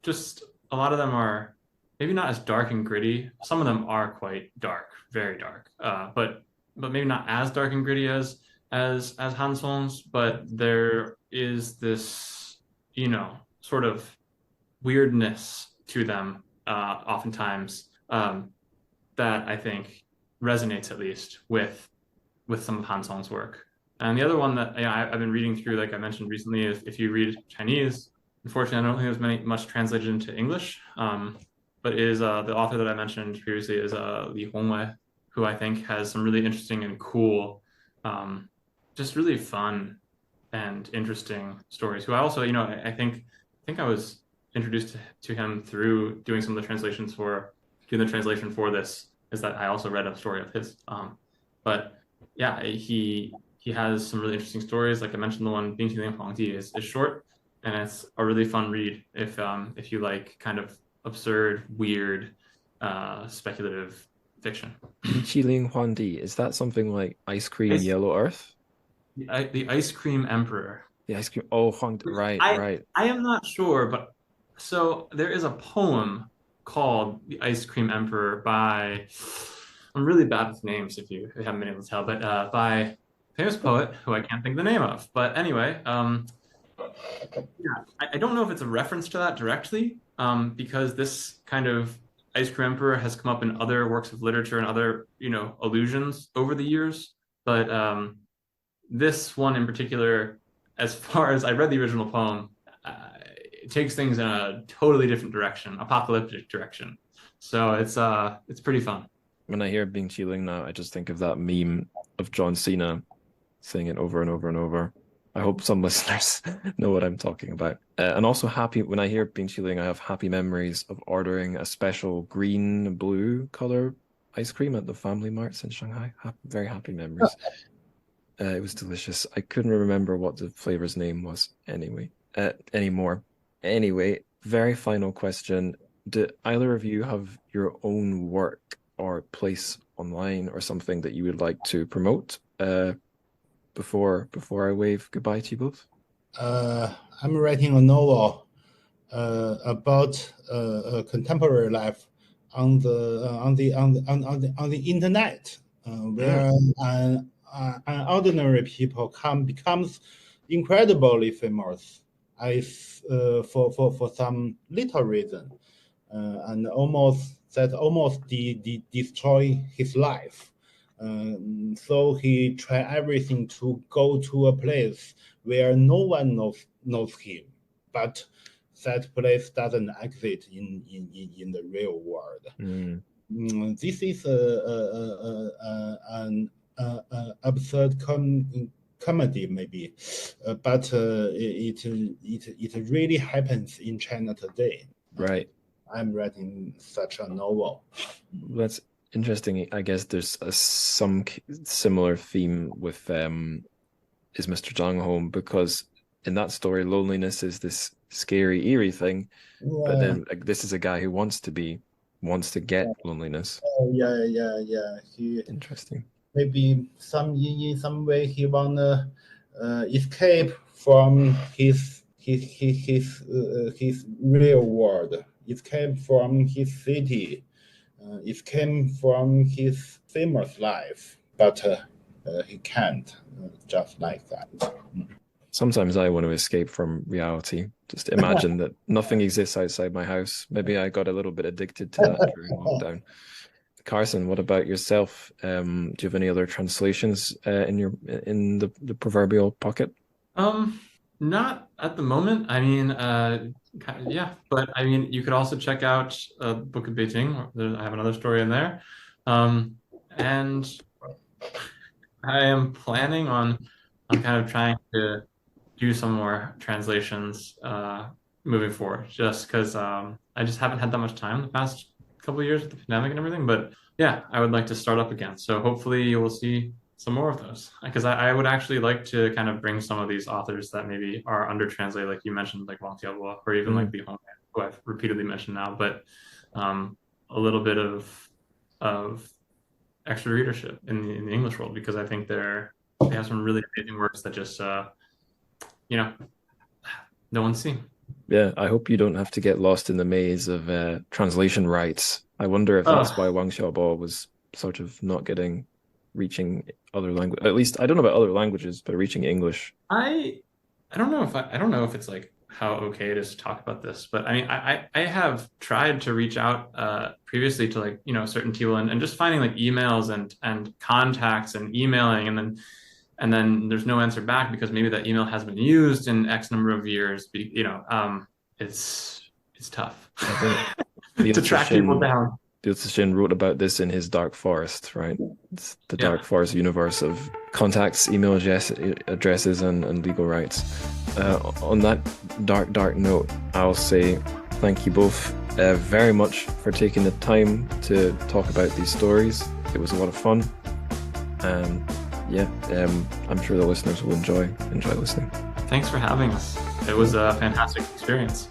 S3: just a lot of them are maybe not as dark and gritty. Some of them are quite dark, very dark, but maybe not as dark and gritty as Hansong's. But there is this, sort of weirdness to them, oftentimes, that I think resonates at least with some of Hansong's work. And the other one that I've been reading through, like I mentioned recently, is if you read Chinese. Unfortunately, I don't think there's much translated into English. But is the author that I mentioned previously is Li Hongwei, who I think has some really interesting and cool, just really fun and interesting stories. Who I also, I think I was introduced to him through doing some of the translation for this. Is that I also read a story of his. But yeah, he has some really interesting stories. Like I mentioned, the one Bing Qilin Huangdi is short, and it's a really fun read if you like kind of absurd, weird, speculative fiction.
S1: Qilin Huangdi, is that something like Ice Cream Yellow Earth?
S3: The Ice Cream Emperor.
S1: The ice cream. Oh, right.
S3: I am not sure, but so there is a poem called The Ice Cream Emperor by, I'm really bad with names if you haven't been able to tell, but by a famous poet who I can't think of the name of. But anyway, I don't know if it's a reference to that directly, because this kind of Ice Cream Emperor has come up in other works of literature and other, allusions over the years. But this one in particular, as far as I read the original poem, it takes things in a totally different direction, apocalyptic direction. So it's pretty fun.
S1: When I hear běijīng now, I just think of that meme of John Cena saying it over and over and over. I hope some listeners know what I'm talking about. And also when I hear běijīng, I have happy memories of ordering a special green and blue color ice cream at the Family Marts in Shanghai. Very happy memories. It was delicious. I couldn't remember what the flavor's name was anymore. Anyway, very final question. Do either of you have your own work or place online or something that you would like to promote before I wave goodbye to you both?
S2: I'm writing a novel about contemporary life on the internet, where an ordinary people becomes incredibly famous for some little reason, and almost destroy his life. So he tried everything to go to a place where no one knows him, but that place doesn't exist in the real world. This is an absurd comedy, maybe, but it really happens in China today.
S1: Right.
S2: I'm writing such a novel.
S1: That's interesting. I guess there's some similar theme with Is Mr Zhang Home, because in that story, loneliness is this scary, eerie thing, but then this is a guy who wants to get loneliness.
S2: Yeah.
S1: Interesting.
S2: Maybe in some way he wanna escape from his real world. Escape from his city. Escape from his famous life, but he can't, just like that.
S1: Sometimes I want to escape from reality. Just imagine that nothing exists outside my house. Maybe I got a little bit addicted to that during lockdown. Carson, what about yourself? Do you have any other translations in the proverbial pocket?
S3: Not at the moment. I mean, but I mean, you could also check out Book of Beijing. I have another story in there, and I am planning on kind of trying to do some more translations moving forward, just because I just haven't had that much time the past couple of years with the pandemic and everything. But yeah, I would like to start up again. So hopefully you will see some more of those, because I would actually like to kind of bring some of these authors that maybe are under translated, like you mentioned, like Wang Jialuo, or even like Li Hongyan, who I've repeatedly mentioned now, but a little bit of extra readership in the English world, because I think they have some really amazing works that just no one's seen.
S1: Yeah, I hope you don't have to get lost in the maze of translation rights. I wonder if that's why Wang Xiaobo was sort of not reaching other language. At least I don't know about other languages, but reaching English. I don't know if it's like how okay it is to talk about this, but I mean, I have tried to reach out previously to like certain people and just finding like emails and contacts and emailing, and then there's no answer back because maybe that email has been used in X number of years. It's tough to track people down. Liu Cixin wrote about this in his Dark Forest, right? It's the Dark Forest universe of contacts, email addresses, and legal rights. On that dark note, I'll say thank you both very much for taking the time to talk about these stories. It was a lot of fun. I'm sure the listeners will enjoy listening.
S3: Thanks for having us. It was a fantastic experience.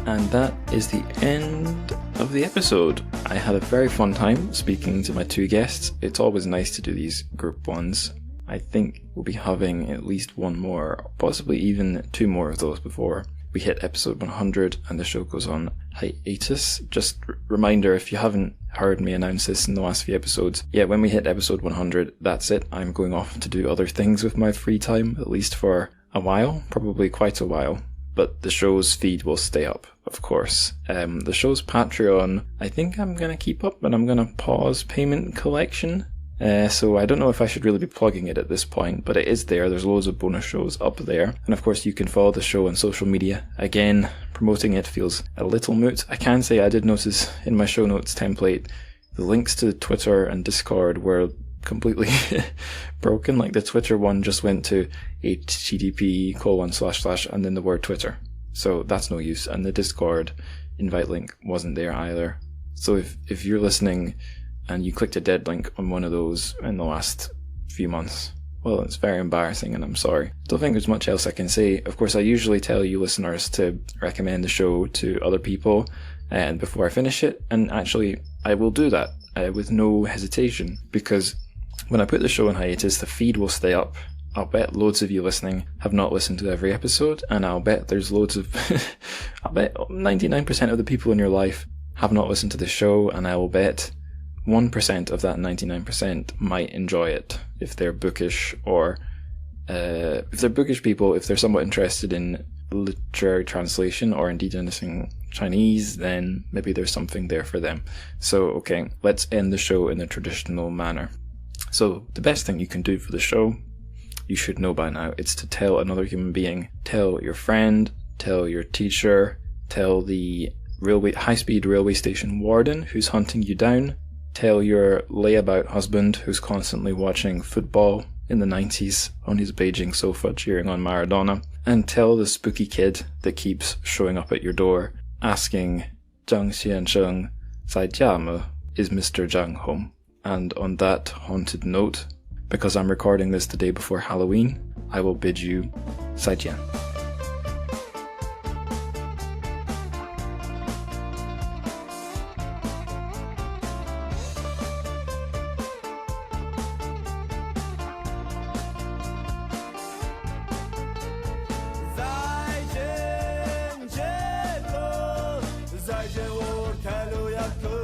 S1: And that is the end of the episode. I had a very fun time speaking to my two guests. It's always nice to do these group ones. I think we'll be having at least one more, possibly even 2 more of those before we hit episode 100 and the show goes on hiatus. Just reminder, if you haven't heard me announce this in the last few episodes, yeah, when we hit episode 100, that's it. I'm going off to do other things with my free time, at least for a while, probably quite a while. But the show's feed will stay up, of course. The show's Patreon, I think I'm going to keep up, but I'm going to pause payment collection. So I don't know if I should really be plugging it at this point, but it is there. There's loads of bonus shows up there. And of course you can follow the show on social media. Again, promoting it feels a little moot. I can say I did notice in my show notes template, the links to Twitter and Discord were completely broken. Like the Twitter one just went to http:// and then the word Twitter. So that's no use. And the Discord invite link wasn't there either. So if you're listening and you clicked a dead link on one of those in the last few months, well, it's very embarrassing and I'm sorry. Don't think there's much else I can say. Of course, I usually tell you listeners to recommend the show to other people and before I finish it, and actually I will do that with no hesitation, because when I put the show on hiatus, the feed will stay up. I'll bet loads of you listening have not listened to every episode, and I'll bet there's loads of I'll bet 99% of the people in your life have not listened to the show, and I will bet 1% of that 99% might enjoy it if they're bookish, or if they're bookish people, if they're somewhat interested in literary translation or indeed anything Chinese, then maybe there's something there for them. So, okay, let's end the show in the traditional manner. So, the best thing you can do for the show, you should know by now, it's to tell another human being. Tell your friend, tell your teacher, tell the high-speed railway station warden who's hunting you down, tell your layabout husband who's constantly watching football in the 90s on his Beijing sofa cheering on Maradona, and tell the spooky kid that keeps showing up at your door asking, xiānshēng, zàijiā me, is Mr Zhang home? And on that haunted note, because I'm recording this the day before Halloween, I will bid you zàijiā.
S4: 再见，街头，再见，我开路牙口。